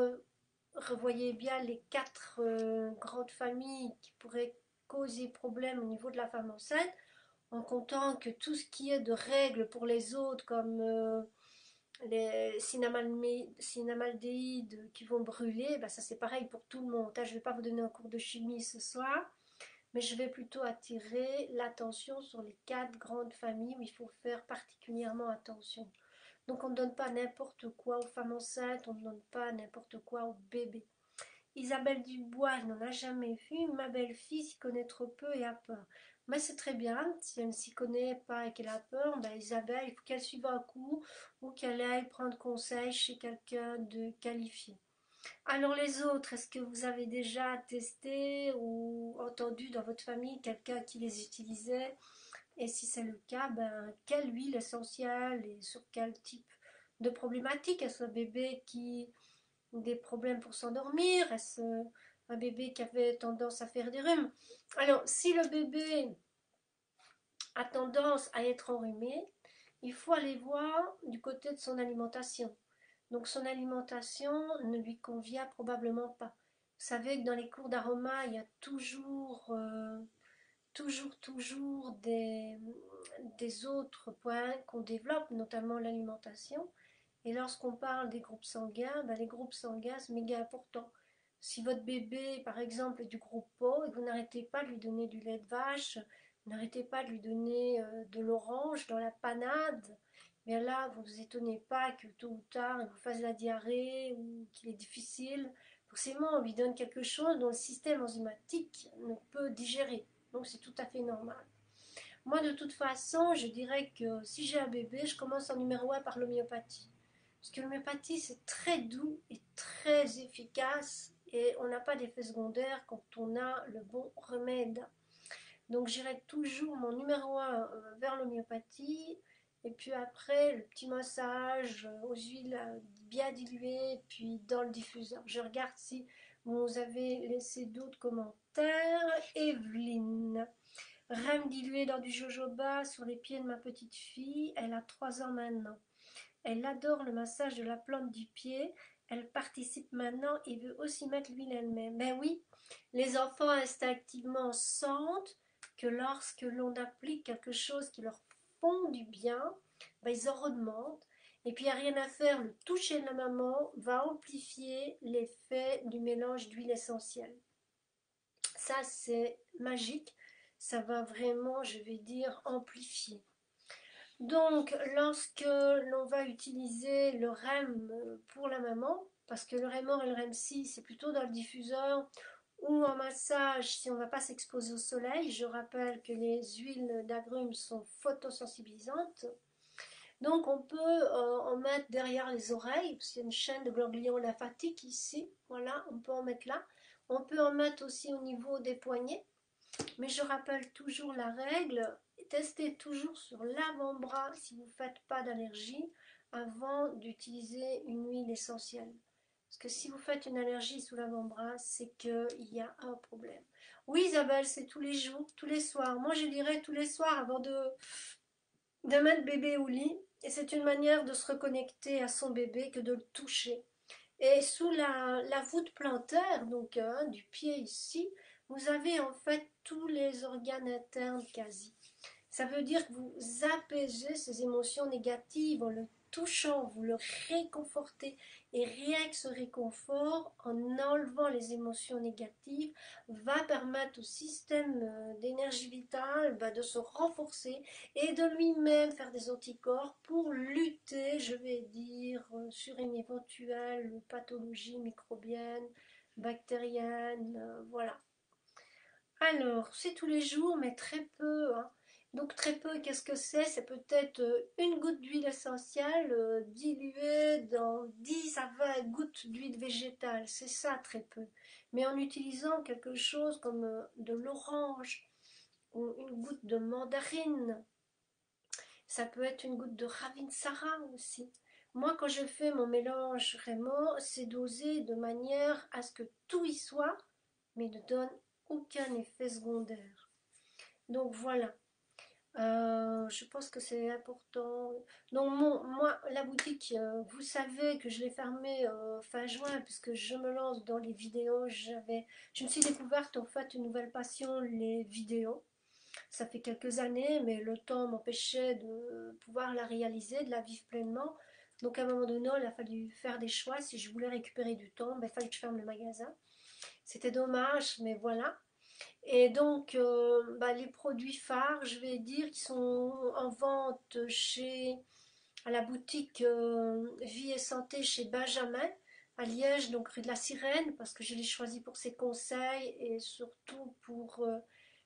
revoyez bien les 4 grandes familles qui pourraient causer problème au niveau de la femme enceinte, en comptant que tout ce qui est de règles pour les autres, comme les cinnamaldéhydes qui vont brûler, ben ça c'est pareil pour tout le monde. Je ne vais pas vous donner un cours de chimie ce soir, mais je vais plutôt attirer l'attention sur les 4 grandes familles où il faut faire particulièrement attention. Donc on ne donne pas n'importe quoi aux femmes enceintes, on ne donne pas n'importe quoi aux bébés. Isabelle Dubois, elle n'en a jamais vu. Ma belle-fille s'y connaît trop peu et a peur. Mais c'est très bien. Si elle ne s'y connaît pas et qu'elle a peur, ben Isabelle, il faut qu'elle suive un cours ou qu'elle aille prendre conseil chez quelqu'un de qualifié. Alors les autres, est-ce que vous avez déjà testé ou entendu dans votre famille quelqu'un qui les utilisait? Et si c'est le cas, ben, quelle huile essentielle et sur quel type de problématique? Est-ce un bébé qui des problèmes pour s'endormir? Est-ce un bébé qui avait tendance à faire des rhumes? Alors, si le bébé a tendance à être enrhumé, il faut aller voir du côté de son alimentation. Donc, son alimentation ne lui convient probablement pas. Vous savez que dans les cours d'aroma, il y a toujours des autres points qu'on développe, notamment l'alimentation. Et lorsqu'on parle des groupes sanguins, ben les groupes sanguins, c'est méga important. Si votre bébé, par exemple, est du groupe O et que vous n'arrêtez pas de lui donner du lait de vache, vous n'arrêtez pas de lui donner de l'orange dans la panade, bien là, vous ne vous étonnez pas que tôt ou tard, il vous fasse la diarrhée ou qu'il est difficile. Forcément, on lui donne quelque chose dont le système enzymatique ne peut digérer. Donc c'est tout à fait normal. Moi, de toute façon, je dirais que si j'ai un bébé, je commence en numéro 1 par l'homéopathie. Parce que l'homéopathie, c'est très doux et très efficace et on n'a pas d'effet secondaire quand on a le bon remède. Donc j'irai toujours mon numéro 1 vers l'homéopathie et puis après le petit massage aux huiles bien diluées puis dans le diffuseur. Je regarde si vous avez laissé d'autres commentaires. Evelyne. Rème diluée dans du jojoba sur les pieds de ma petite fille. Elle a 3 ans maintenant. Elle adore le massage de la plante du pied. Elle participe maintenant et veut aussi mettre l'huile elle-même. Ben oui, les enfants instinctivement sentent que lorsque l'on applique quelque chose qui leur font du bien, ben ils en redemandent. Et puis il n'y a rien à faire, le toucher de la maman va amplifier l'effet du mélange d'huile essentielle. Ça c'est magique, ça va vraiment, je vais dire, amplifier. Donc lorsque l'on va utiliser le REM pour la maman, parce que le REM-OR et le REM-C c'est plutôt dans le diffuseur, ou en massage si on ne va pas s'exposer au soleil. Je rappelle que les huiles d'agrumes sont photosensibilisantes. Donc on peut en mettre derrière les oreilles, parce qu'il y a une chaîne de ganglions lymphatiques ici. Voilà, on peut en mettre là. On peut en mettre aussi au niveau des poignets. Mais je rappelle toujours la règle, testez toujours sur l'avant-bras si vous ne faites pas d'allergie avant d'utiliser une huile essentielle. Parce que si vous faites une allergie sous l'avant-bras, c'est qu'il y a un problème. Oui Isabelle, c'est tous les jours, tous les soirs. Moi je dirais tous les soirs avant de mettre bébé au lit. Et c'est une manière de se reconnecter à son bébé que de le toucher. Et sous la voûte plantaire, donc du pied ici, vous avez en fait tous les organes internes quasi. Ça veut dire que vous apaisez ces émotions négatives en le touchant, vous le réconfortez. Et rien que ce réconfort, en enlevant les émotions négatives, va permettre au système d'énergie vitale de se renforcer et de lui-même faire des anticorps pour lutter, je vais dire, sur une éventuelle pathologie microbienne, bactérienne, voilà. Alors, c'est tous les jours, mais très peu, hein. Donc très peu, qu'est-ce que c'est? C'est peut-être une goutte d'huile essentielle diluée dans 10 à 20 gouttes d'huile végétale. C'est ça, très peu. Mais en utilisant quelque chose comme de l'orange ou une goutte de mandarine, ça peut être une goutte de Ravinsara aussi. Moi, quand je fais mon mélange vraiment, c'est dosé de manière à ce que tout y soit, mais ne donne aucun effet secondaire. Donc voilà. Je pense que c'est important. Donc moi, la boutique, vous savez que je l'ai fermée fin juin puisque je me lance dans les vidéos. Je me suis découverte en fait une nouvelle passion, les vidéos. Ça fait quelques années, mais le temps m'empêchait de pouvoir la réaliser, de la vivre pleinement. Donc à un moment donné, il a fallu faire des choix. Si je voulais récupérer du temps, il fallait que je ferme le magasin. C'était dommage, mais voilà. Et donc, les produits phares, je vais dire, qui sont en vente à la boutique Vie et Santé chez Benjamin, à Liège, donc rue de la Sirène, parce que je l'ai choisi pour ses conseils et surtout pour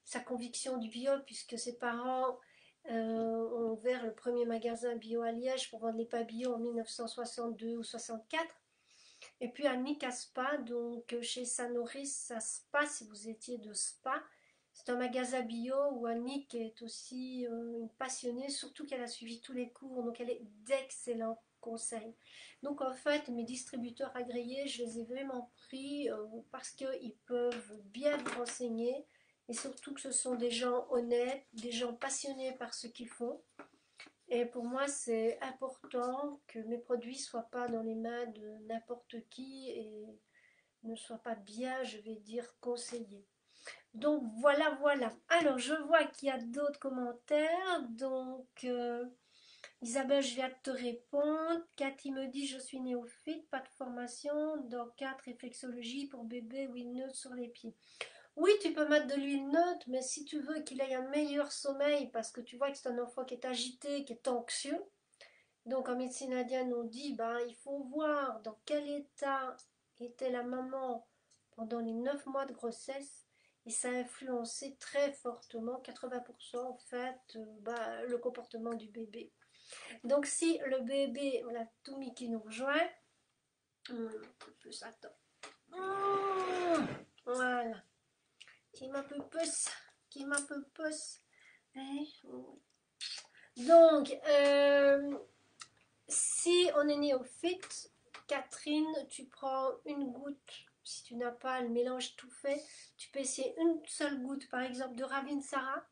sa conviction du bio, puisque ses parents ont ouvert le premier magasin bio à Liège pour vendre les pas bio en 1962 ou 64. Et puis Annick à Spa, donc chez Sanoris à Spa, si vous étiez de Spa. C'est un magasin bio où Annick est aussi une passionnée, surtout qu'elle a suivi tous les cours, donc elle est d'excellents conseils. Donc en fait, mes distributeurs agréés, je les ai vraiment pris parce qu'ils peuvent bien vous renseigner et surtout que ce sont des gens honnêtes, des gens passionnés par ce qu'ils font. Et pour moi, c'est important que mes produits ne soient pas dans les mains de n'importe qui et ne soient pas bien, je vais dire, conseillés. Donc voilà, voilà. Alors, je vois qu'il y a d'autres commentaires. Donc, Isabelle, je viens de te répondre. Cathy me dit, je suis néophyte, pas de formation. Dans 4, réflexologie pour bébé, oui, neutre sur les pieds. Oui, tu peux mettre de l'huile neutre, mais si tu veux qu'il ait un meilleur sommeil, parce que tu vois que c'est un enfant qui est agité, qui est anxieux, donc en médecine indienne, on dit, il faut voir dans quel état était la maman pendant les 9 mois de grossesse, et ça a influencé très fortement, 80% en fait, le comportement du bébé. Donc si le bébé, voilà, Toumi qui nous rejoint, plus attends. Voilà. Qui m'a peu pousse, qui m'a peu pousse. Donc, si on est néophyte, Catherine, tu prends une goutte, si tu n'as pas le mélange tout fait, tu peux essayer une seule goutte, par exemple, de Ravinsara,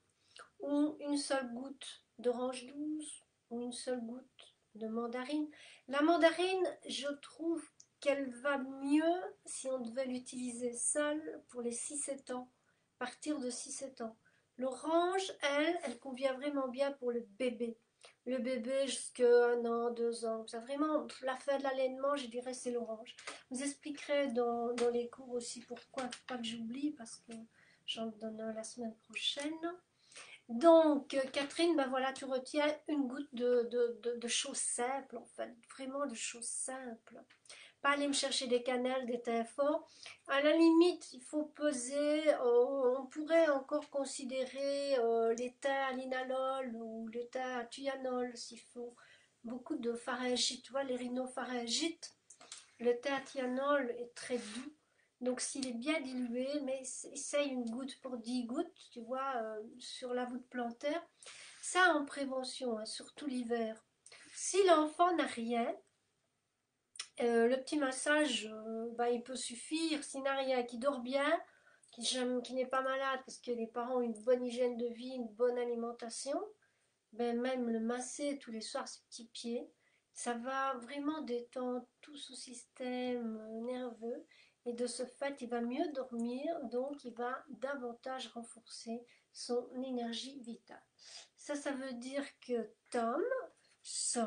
ou une seule goutte d'orange douce, ou une seule goutte de mandarine. La mandarine, je trouve qu'elle va mieux si on devait l'utiliser seule pour les 6-7 ans, à partir de 6-7 ans. L'orange, elle convient vraiment bien pour le bébé. Le bébé jusqu'à 1 an, 2 ans. Ça vraiment, la fin de l'allaitement, je dirais, c'est l'orange. Je vous expliquerai dans les cours aussi pourquoi, faut pas que j'oublie, parce que j'en donne un la semaine prochaine. Donc, Catherine, ben voilà, tu retiens une goutte de choses simples, en fait, vraiment de choses simples. Pas aller me chercher des cannelles, des thés forts. À la limite, il faut peser, on pourrait encore considérer les thés à linalol ou les thés à thuanol s'il faut beaucoup de pharyngite, tu vois, les rhinopharyngites. Le thé à thianol est très doux, donc s'il est bien dilué, mais essaye une goutte pour 10 gouttes, tu vois, sur la voûte plantaire. Ça en prévention, hein, surtout l'hiver. Si l'enfant n'a rien, le petit massage, bah, il peut suffire. S'il n'a rien, qui dort bien, qui n'est pas malade, parce que les parents ont une bonne hygiène de vie, une bonne alimentation, ben même le masser tous les soirs ses petits pieds, ça va vraiment détendre tout son système nerveux. Et de ce fait, il va mieux dormir, donc il va davantage renforcer son énergie vitale. Ça veut dire que Tom sent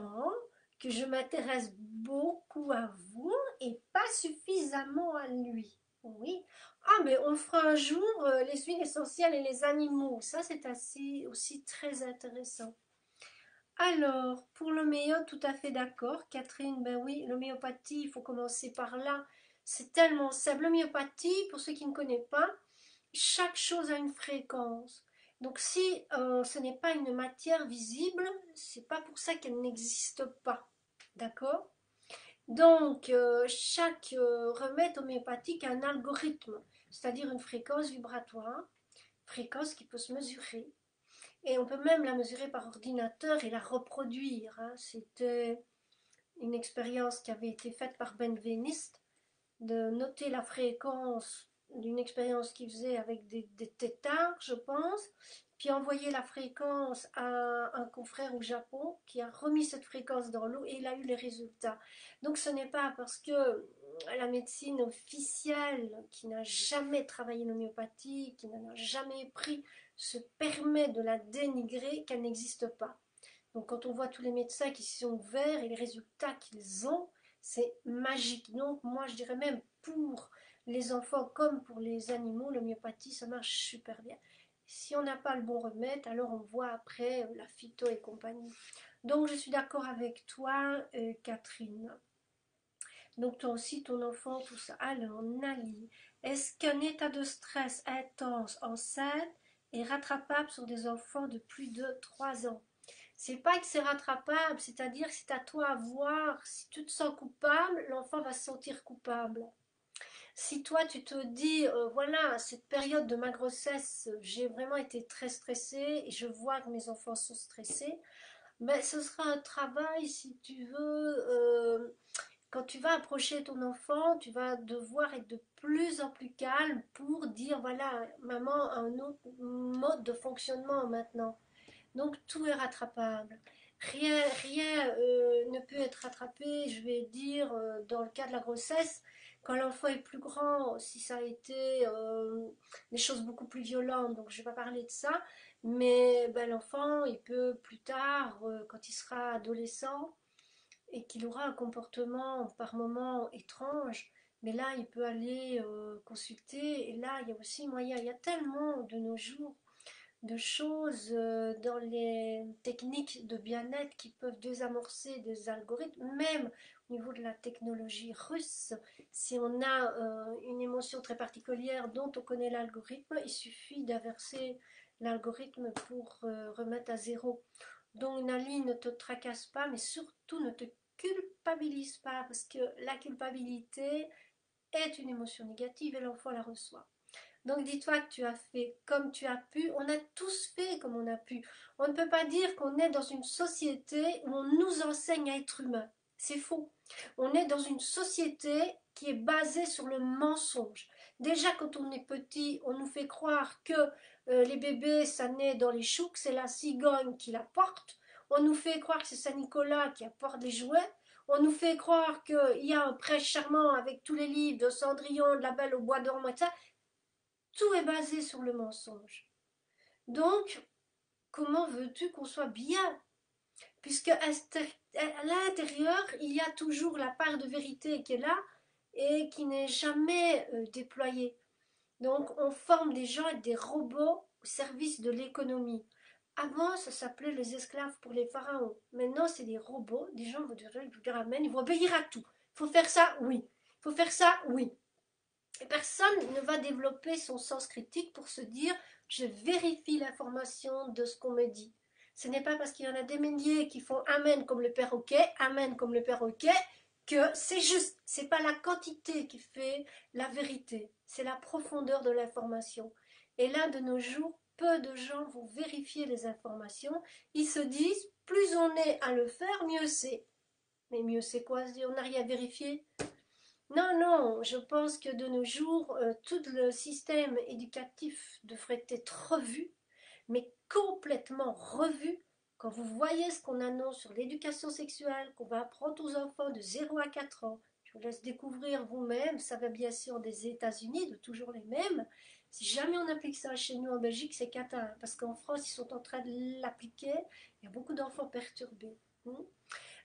que je m'intéresse beaucoup à vous et pas suffisamment à lui. Oui. Ah, mais on fera un jour les huiles essentielles et les animaux. Ça, c'est aussi très intéressant. Alors, pour l'homéo, tout à fait d'accord. Catherine, ben oui, l'homéopathie, il faut commencer par là. C'est tellement simple. L'homéopathie, pour ceux qui ne connaissent pas, chaque chose a une fréquence. Donc si ce n'est pas une matière visible, c'est pas pour ça qu'elle n'existe pas. D'accord? Donc chaque remède homéopathique a un algorithme, c'est-à-dire une fréquence vibratoire, fréquence qui peut se mesurer. Et on peut même la mesurer par ordinateur et la reproduire, hein. C'était une expérience qui avait été faite par Ben Venist, de noter la fréquence d'une expérience qu'il faisait avec des têtards, je pense, puis envoyer la fréquence à un confrère au Japon qui a remis cette fréquence dans l'eau et il a eu les résultats. Donc ce n'est pas parce que la médecine officielle qui n'a jamais travaillé l'homéopathie, qui n'en a jamais pris, se permet de la dénigrer qu'elle n'existe pas. Donc quand on voit tous les médecins qui s'y sont ouverts et les résultats qu'ils ont, c'est magique. Donc moi je dirais même pour les enfants comme pour les animaux, l'homéopathie ça marche super bien. Si on n'a pas le bon remède, alors on voit après la phyto et compagnie. Donc je suis d'accord avec toi, Catherine. Donc toi aussi, ton enfant, tout ça. Alors, Nali, est-ce qu'un état de stress intense enceinte est rattrapable sur des enfants de plus de 3 ans? C'est pas que c'est rattrapable, c'est-à-dire que c'est à toi à voir. Si tu te sens coupable, l'enfant va se sentir coupable. Si toi tu te dis, voilà, cette période de ma grossesse, j'ai vraiment été très stressée et je vois que mes enfants sont stressés, ben, ce sera un travail, si tu veux, quand tu vas approcher ton enfant, tu vas devoir être de plus en plus calme pour dire, voilà, maman a un autre mode de fonctionnement maintenant. Donc tout est rattrapable. Rien ne peut être rattrapé, je vais dire, dans le cas de la grossesse, quand l'enfant est plus grand, si ça a été des choses beaucoup plus violentes, donc je ne vais pas parler de ça, mais ben, l'enfant, il peut plus tard, quand il sera adolescent, et qu'il aura un comportement par moments étrange, mais là, il peut aller consulter, et là, il y a aussi moyen, il y a tellement de nos jours de choses dans les techniques de bien-être qui peuvent désamorcer des algorithmes, même au niveau de la technologie russe. Si on a une émotion très particulière dont on connaît l'algorithme, il suffit d'inverser l'algorithme pour remettre à zéro. Donc Nali, ne te tracasse pas, mais surtout ne te culpabilise pas, parce que la culpabilité est une émotion négative et l'enfant la reçoit. Donc dis-toi que tu as fait comme tu as pu. On a tous fait comme on a pu. On ne peut pas dire qu'on est dans une société où on nous enseigne à être humain. C'est faux. On est dans une société qui est basée sur le mensonge. Déjà quand on est petit, on nous fait croire que les bébés, ça naît dans les choux, que c'est la cigogne qui la porte. On nous fait croire que c'est Saint-Nicolas qui apporte les jouets. On nous fait croire qu'il y a un prince charmant avec tous les livres de Cendrillon, de la Belle au bois dormant, etc. Tout est basé sur le mensonge. Donc, comment veux-tu qu'on soit bien? puisque à l'intérieur, il y a toujours la part de vérité qui est là et qui n'est jamais déployée. Donc on forme des gens et des robots au service de l'économie. Avant, ça s'appelait les esclaves pour les pharaons. Maintenant, c'est des robots. Des gens vont dire amen, ils vont obéir à tout. Il faut faire ça, oui. Il faut faire ça, oui. Et personne ne va développer son sens critique pour se dire je vérifie l'information de ce qu'on me dit. Ce n'est pas parce qu'il y en a des milliers qui font amen comme le perroquet, amen comme le perroquet, que c'est juste. C'est pas la quantité qui fait la vérité, c'est la profondeur de l'information. Et là, de nos jours, peu de gens vont vérifier les informations. Ils se disent plus on est à le faire, mieux c'est. Mais mieux c'est quoi? On n'a rien vérifié. Non, non, je pense que de nos jours, tout le système éducatif devrait être revu, mais complètement revu. Quand vous voyez ce qu'on annonce sur l'éducation sexuelle, qu'on va apprendre aux enfants de 0 à 4 ans, je vous laisse découvrir vous-même, ça va bien sûr des États-Unis, de toujours les mêmes. Si jamais on applique ça chez nous en Belgique, c'est cata, parce qu'en France, ils sont en train de l'appliquer, il y a beaucoup d'enfants perturbés.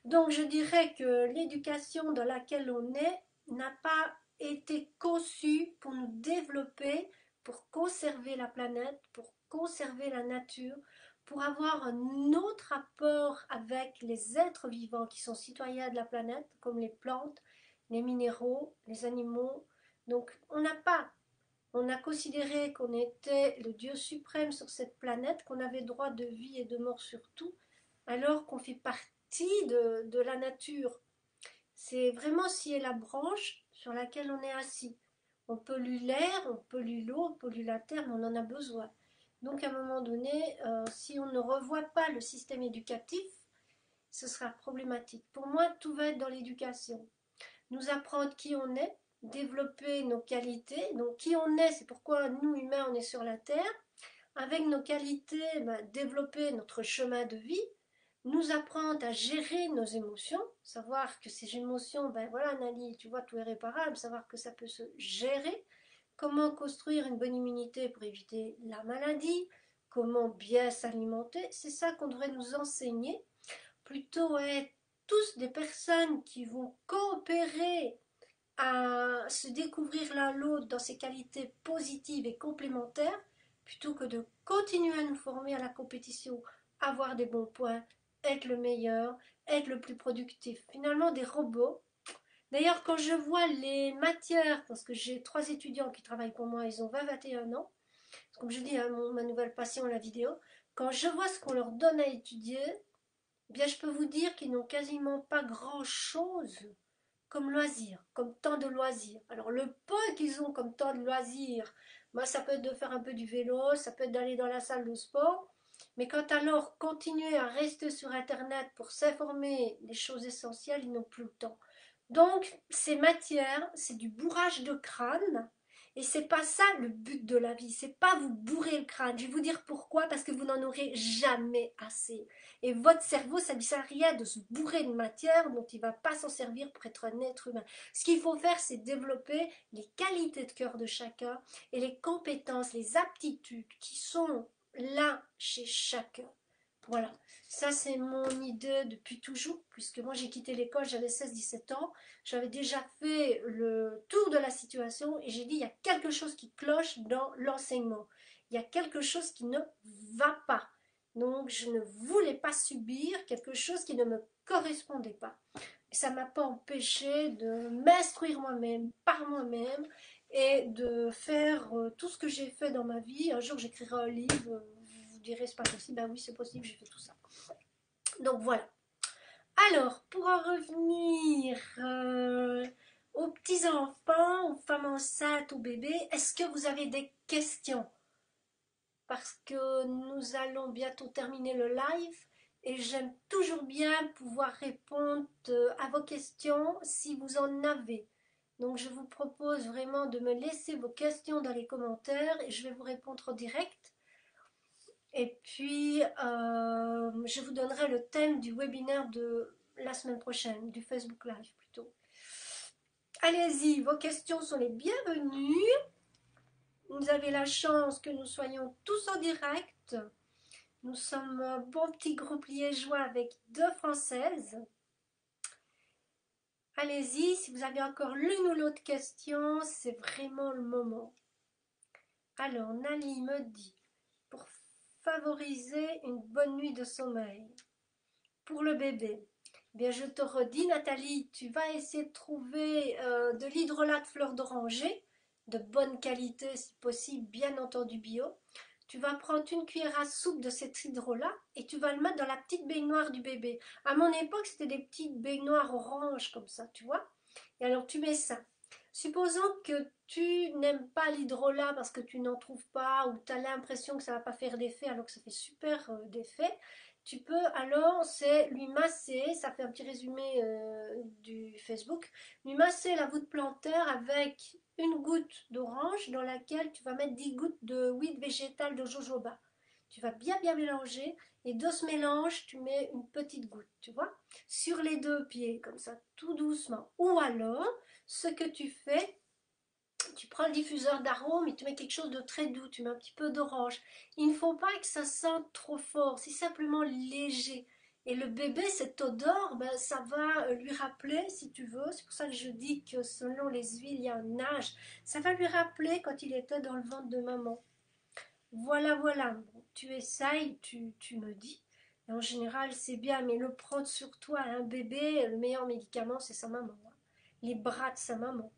Donc je dirais que l'éducation dans laquelle on est n'a pas été conçue pour nous développer, pour conserver la planète, pour conserver la nature, pour avoir un autre rapport avec les êtres vivants qui sont citoyens de la planète, comme les plantes, les minéraux, les animaux. Donc on n'a pas, on a considéré qu'on était le Dieu suprême sur cette planète, qu'on avait droit de vie et de mort sur tout, alors qu'on fait partie de la nature. C'est vraiment scier la branche sur laquelle on est assis. On pollue l'air, on pollue l'eau, on pollue la terre, mais on en a besoin. Donc à un moment donné, si on ne revoit pas le système éducatif, ce sera problématique. Pour moi, tout va être dans l'éducation. Nous apprendre qui on est, développer nos qualités. Donc qui on est, c'est pourquoi nous, humains, on est sur la Terre. Avec nos qualités, développer notre chemin de vie, nous apprendre à gérer nos émotions, savoir que ces émotions, ben voilà Nali, tu vois, tout est réparable, savoir que ça peut se gérer, comment construire une bonne immunité pour éviter la maladie, comment bien s'alimenter, c'est ça qu'on devrait nous enseigner, plutôt être tous des personnes qui vont coopérer à se découvrir l'un l'autre dans ses qualités positives et complémentaires, plutôt que de continuer à nous former à la compétition, avoir des bons points, être le meilleur, être le plus productif. Finalement, des robots. D'ailleurs, quand je vois les matières, parce que j'ai 3 étudiants qui travaillent pour moi, ils ont 20-21 ans, comme je dis, hein, ma nouvelle passion, la vidéo, quand je vois ce qu'on leur donne à étudier, eh bien, je peux vous dire qu'ils n'ont quasiment pas grand-chose comme loisir, comme temps de loisir. Alors le peu qu'ils ont comme temps de loisir, moi ça peut être de faire un peu du vélo, ça peut être d'aller dans la salle de sport, mais quand alors continuer à rester sur Internet pour s'informer des choses essentielles, ils n'ont plus le temps. Donc ces matières, c'est du bourrage de crâne. Et c'est pas ça le but de la vie, c'est pas vous bourrer le crâne. Je vais vous dire pourquoi, parce que vous n'en aurez jamais assez. Et votre cerveau, ça ne sert à rien de se bourrer de matière dont il ne va pas s'en servir pour être un être humain. Ce qu'il faut faire, c'est développer les qualités de cœur de chacun et les compétences, les aptitudes qui sont là chez chacun. Voilà, ça c'est mon idée depuis toujours, puisque moi j'ai quitté l'école, j'avais 16-17 ans, j'avais déjà fait le tour de la situation et j'ai dit il y a quelque chose qui cloche dans l'enseignement, il y a quelque chose qui ne va pas. Donc je ne voulais pas subir quelque chose qui ne me correspondait pas. Et ça ne m'a pas empêché de m'instruire moi-même, par moi-même, et de faire tout ce que j'ai fait dans ma vie. Un jour j'écrirai un livre, vous direz c'est pas possible, ben oui c'est possible, j'ai fait tout ça. Donc voilà. Alors, pour en revenir aux petits enfants, aux femmes enceintes, aux bébés, est-ce que vous avez des questions? Parce que nous allons bientôt terminer le live et j'aime toujours bien pouvoir répondre à vos questions si vous en avez. Donc je vous propose vraiment de me laisser vos questions dans les commentaires et je vais vous répondre en direct. Et puis je vous donnerai le thème du webinaire de la semaine prochaine, du Facebook Live plutôt. Allez-y, vos questions sont les bienvenues. Vous avez la chance que nous soyons tous en direct. Nous sommes un bon petit groupe liégeois avec 2 Françaises. Allez-y, si vous avez encore l'une ou l'autre question, c'est vraiment le moment. Alors, Nali me dit, pour favoriser une bonne nuit de sommeil, pour le bébé, eh bien je te redis Nathalie, tu vas essayer de trouver de l'hydrolat de fleur d'oranger, de bonne qualité si possible, bien entendu bio. Tu vas prendre une cuillère à soupe de cet hydrolat et tu vas le mettre dans la petite baignoire du bébé. À mon époque, c'était des petites baignoires oranges comme ça, tu vois. Et alors tu mets ça. Supposons que tu n'aimes pas l'hydrolat parce que tu n'en trouves pas ou tu as l'impression que ça ne va pas faire d'effet alors que ça fait super d'effet. Tu peux alors, c'est lui masser, ça fait un petit résumé du Facebook, lui masser la voûte plantaire avec une goutte d'orange dans laquelle tu vas mettre 10 gouttes de huile végétale de jojoba. Tu vas bien bien mélanger et de ce mélange, tu mets une petite goutte, tu vois, sur les 2 pieds, comme ça, tout doucement. Ou alors, ce que tu fais, tu prends le diffuseur d'arôme et tu mets quelque chose de très doux, tu mets un petit peu d'orange. Il ne faut pas que ça sente trop fort, c'est simplement léger. Et le bébé, cette odeur, ben, ça va lui rappeler, si tu veux, c'est pour ça que je dis que selon les huiles, il y a un âge, ça va lui rappeler quand il était dans le ventre de maman. Voilà, voilà, bon, tu essayes, tu me dis. Et en général, c'est bien, mais le prendre sur toi, un bébé, le meilleur médicament, c'est sa maman, hein. Les bras de sa maman.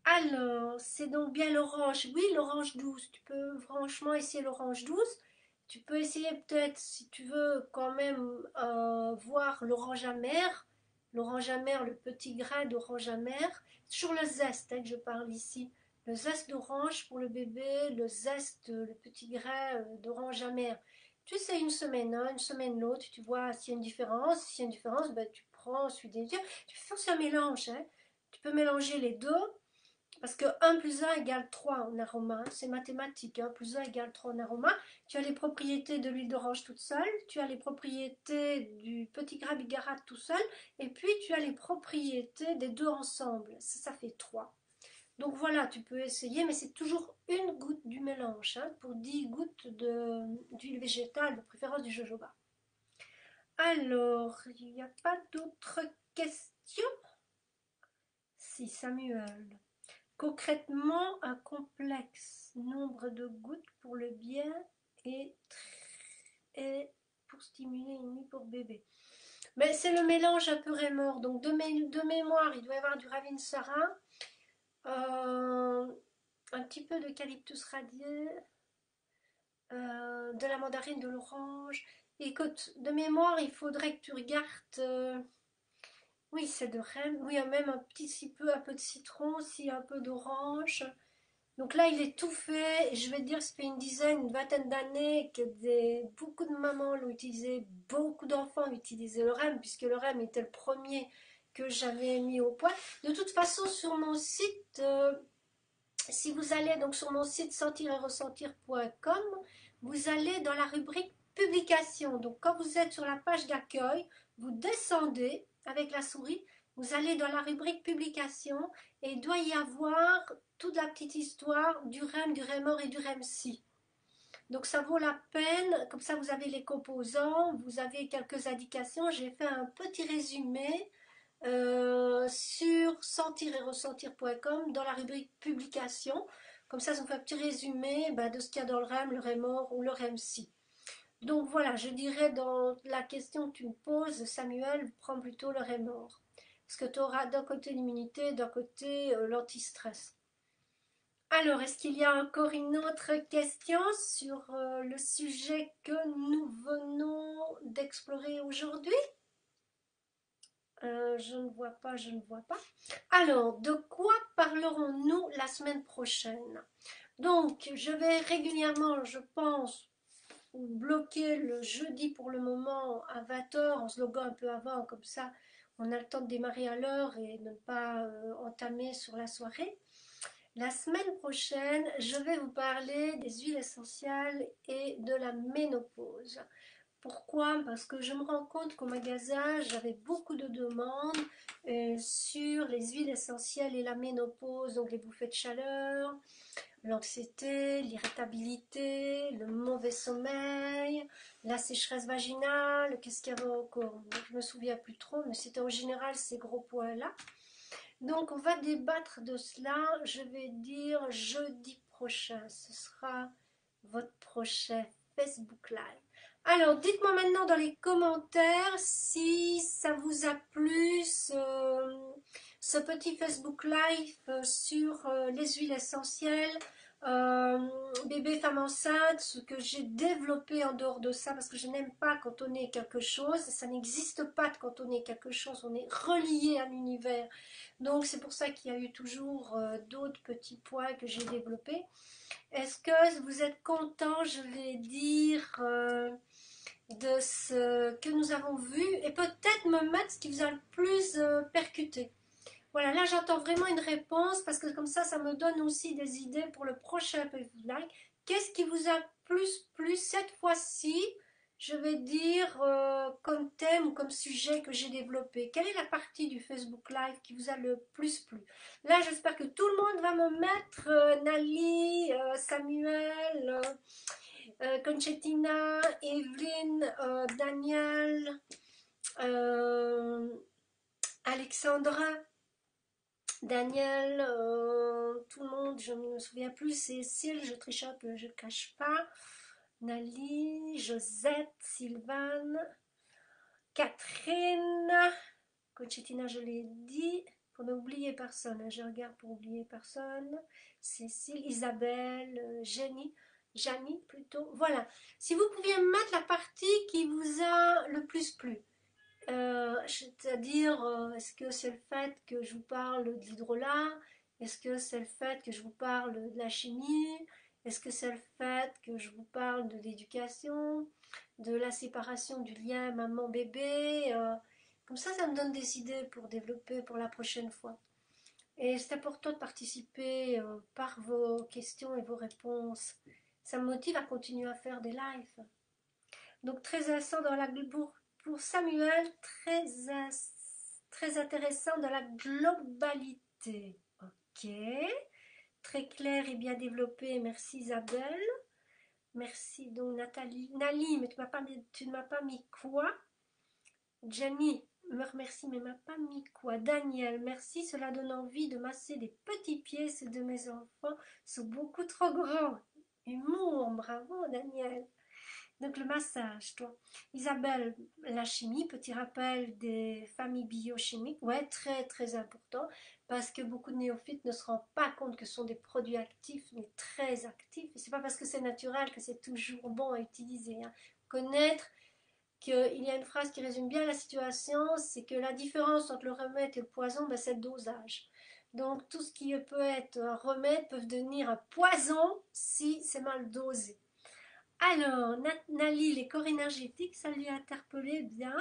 Alors, c'est donc bien l'orange. Oui, l'orange douce. Tu peux franchement essayer l'orange douce. Tu peux essayer peut-être, si tu veux, quand même voir l'orange amère. L'orange amère, le petit grain d'orange amère. Sur le zeste que je parle ici. Le zeste d'orange pour le bébé, le zeste, le petit grain d'orange amère. Tu sais, une semaine, hein, une semaine l'autre, tu vois s'il y a une différence. S'il y a une différence, ben, tu prends celui des yeux. Tu fais aussi un mélange. Hein. Tu peux mélanger les deux. Parce que 1 plus 1 égale 3 en aroma, c'est mathématique, 1 plus 1 égale 3 en aroma. Tu as les propriétés de l'huile d'orange toute seule, tu as les propriétés du petit grain bigarade tout seul, et puis tu as les propriétés des deux ensemble. Ça fait 3. Donc voilà, tu peux essayer, mais c'est toujours une goutte du mélange, hein, pour 10 gouttes d'huile végétale, de préférence du jojoba. Alors, il n'y a pas d'autres questions? Si, Samuel. Concrètement, un complexe nombre de gouttes pour le bien et, pour stimuler une nuit pour bébé. Mais c'est le mélange un peu rémort. Donc de mémoire, il doit y avoir du ravintsara, un petit peu d'eucalyptus radié, de la mandarine, de l'orange. Écoute, de mémoire, il faudrait que tu regardes. Oui, c'est de rème. Oui, même un peu de citron, aussi un peu d'orange. Donc là, il est tout fait. Je vais te dire, ça fait une vingtaine d'années que beaucoup de mamans l'ont utilisé, beaucoup d'enfants ont utilisé le REM, puisque le REM était le premier que j'avais mis au point. De toute façon, sur mon site, si vous allez donc sur mon site sentir-et-ressentir.com, vous allez dans la rubrique publication. Donc quand vous êtes sur la page d'accueil, vous descendez avec la souris, vous allez dans la rubrique publication et il doit y avoir toute la petite histoire du REM, du REMOR et du REMSI. Donc ça vaut la peine, comme ça vous avez les composants, vous avez quelques indications. J'ai fait un petit résumé sur sentir-et-ressentir.com dans la rubrique publication. Comme ça vous fait un petit résumé de ce qu'il y a dans le REM, le REMOR ou le REMSI. Donc voilà, je dirais dans la question que tu me poses, Samuel, prends plutôt le REMOR. Parce que tu auras d'un côté l'immunité, d'un côté l'antistress. Alors, est-ce qu'il y a encore une autre question sur le sujet que nous venons d'explorer aujourd'hui? Je ne vois pas, je ne vois pas. Alors, de quoi parlerons-nous la semaine prochaine? Donc, je vais régulièrement, je pense, bloquer le jeudi pour le moment à 20h en se loguant un peu avant, comme ça on a le temps de démarrer à l'heure et ne pas entamer sur la soirée. La semaine prochaine, je vais vous parler des huiles essentielles et de la ménopause. Pourquoi? Parce que je me rends compte qu'au magasin, j'avais beaucoup de demandes sur les huiles essentielles et la ménopause, donc les bouffées de chaleur, l'anxiété, l'irritabilité, le mauvais sommeil, la sécheresse vaginale, qu'est-ce qu'il y avait encore? Je me souviens plus trop, mais c'était en général ces gros points-là. Donc on va débattre de cela, je vais dire jeudi prochain, ce sera votre prochain Facebook Live. Alors dites-moi maintenant dans les commentaires si ça vous a plu ce petit Facebook Live sur les huiles essentielles, bébé, femme enceinte, ce que j'ai développé en dehors de ça, parce que je n'aime pas cantonner quelque chose, ça n'existe pas de cantonner quelque chose, on est relié à l'univers. Donc c'est pour ça qu'il y a eu toujours d'autres petits points que j'ai développés. Est-ce que vous êtes content, je vais dire, de ce que nous avons vu et peut-être me mettre ce qui vous a le plus percuté. Voilà, là j'attends vraiment une réponse parce que comme ça me donne aussi des idées pour le prochain live. Qu'est-ce qui vous a plus plu cette fois-ci? Je vais dire comme thème ou comme sujet que j'ai développé. Quelle est la partie du Facebook Live qui vous a le plus plu? Là, j'espère que tout le monde va me mettre Nali, Samuel, Conchetina, Evelyne, Daniel, Alexandra, Daniel, tout le monde, je ne me souviens plus, Cécile, je trichote, je ne cache pas, Nali, Josette, Sylvane, Catherine, Conchetina, je l'ai dit, pour n'oublier personne, je regarde pour oublier personne, Cécile, Isabelle, Jenny, Janie plutôt, voilà. Si vous pouviez mettre la partie qui vous a le plus plu, c'est-à-dire, est-ce que c'est le fait que je vous parle de l'hydrolat? Est-ce que c'est le fait que je vous parle de la chimie? Est-ce que c'est le fait que je vous parle de l'éducation, de la séparation du lien maman-bébé? Comme ça me donne des idées pour développer pour la prochaine fois. Et c'est important de participer par vos questions et vos réponses. Ça me motive à continuer à faire des lives. Donc très intéressant dans la pour Samuel, très intéressant dans la globalité. Ok, très clair et bien développé. Merci Isabelle. Merci donc Nathalie. Nali, mais tu ne m'as pas mis quoi? Jenny me remercie, mais m'a pas mis quoi? Daniel, merci, cela donne envie de masser des petits pieds, ceux de mes enfants sont beaucoup trop grands. Humour, bravo Daniel. Donc le massage, toi. Isabelle, la chimie, petit rappel des familles biochimiques, ouais, très très important, parce que beaucoup de néophytes ne se rendent pas compte que ce sont des produits actifs, mais très actifs. Et c'est pas parce que c'est naturel que c'est toujours bon à utiliser. Hein. Connaître qu'il y a une phrase qui résume bien la situation, c'est que la différence entre le remède et le poison, ben, c'est le dosage. Donc tout ce qui peut être un remède peut devenir un poison si c'est mal dosé. Alors, Nali, les corps énergétiques, ça lui a interpellé bien.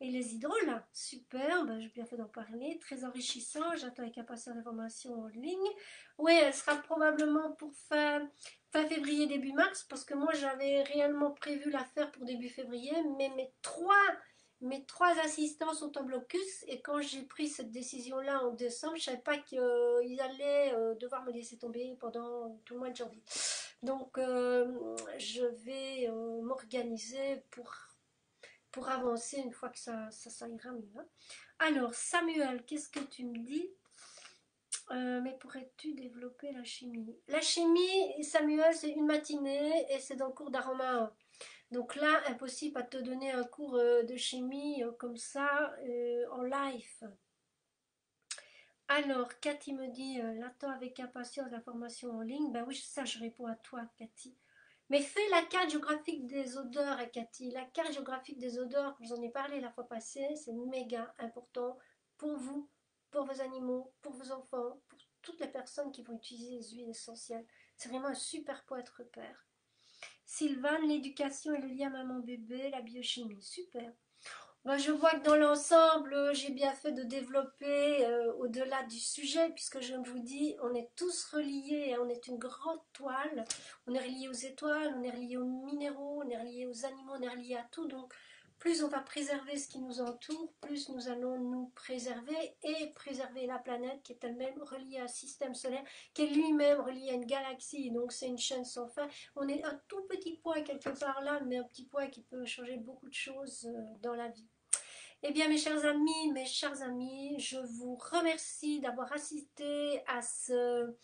Et les hydrolats, super, ben, j'ai bien fait d'en parler, très enrichissant, j'attends avec impatience l'information en ligne. Oui, elle sera probablement pour fin février, début mars, parce que moi j'avais réellement prévu la faire pour début février, mais mes trois assistants sont en blocus, et quand j'ai pris cette décision-là en décembre, je ne savais pas qu'ils allaient devoir me laisser tomber pendant tout le mois de janvier. Donc, je vais m'organiser pour avancer une fois que ça ira mieux. Hein. Alors, Samuel, qu'est-ce que tu me dis? Mais pourrais-tu développer la chimie? La chimie, Samuel, c'est une matinée et c'est dans le cours d'aroma 1. Donc là, impossible à te donner un cours de chimie comme ça en live. Alors, Cathy me dit, l'attends avec impatience la formation en ligne. Ben oui, ça, je réponds à toi, Cathy. Mais fais la carte géographique des odeurs, Cathy. La carte géographique des odeurs, je vous en ai parlé la fois passée, c'est méga important pour vous, pour vos animaux, pour vos enfants, pour toutes les personnes qui vont utiliser les huiles essentielles. C'est vraiment un super point de repère. Sylvane, l'éducation et le lien maman-bébé, la biochimie, super. Moi, je vois que dans l'ensemble, j'ai bien fait de développer au-delà du sujet, puisque je vous dis, on est tous reliés, on est une grande toile, on est reliés aux étoiles, on est reliés aux minéraux, on est reliés aux animaux, on est reliés à tout. Donc, plus on va préserver ce qui nous entoure, plus nous allons nous préserver et préserver la planète qui est elle-même reliée à un système solaire, qui est lui-même relié à une galaxie. Donc c'est une chaîne sans fin. On est un tout petit point quelque part là, mais un petit point qui peut changer beaucoup de choses dans la vie. Eh bien mes chers amis, je vous remercie d'avoir assisté à ce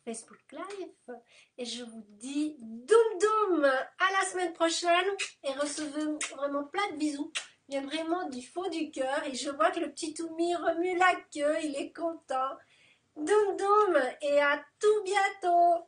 Facebook Live et je vous dis doum doum à la semaine prochaine et recevez vraiment plein de bisous, bien vraiment du fond du cœur et je vois que le petit Toumi remue la queue, il est content. Doum doum et à tout bientôt.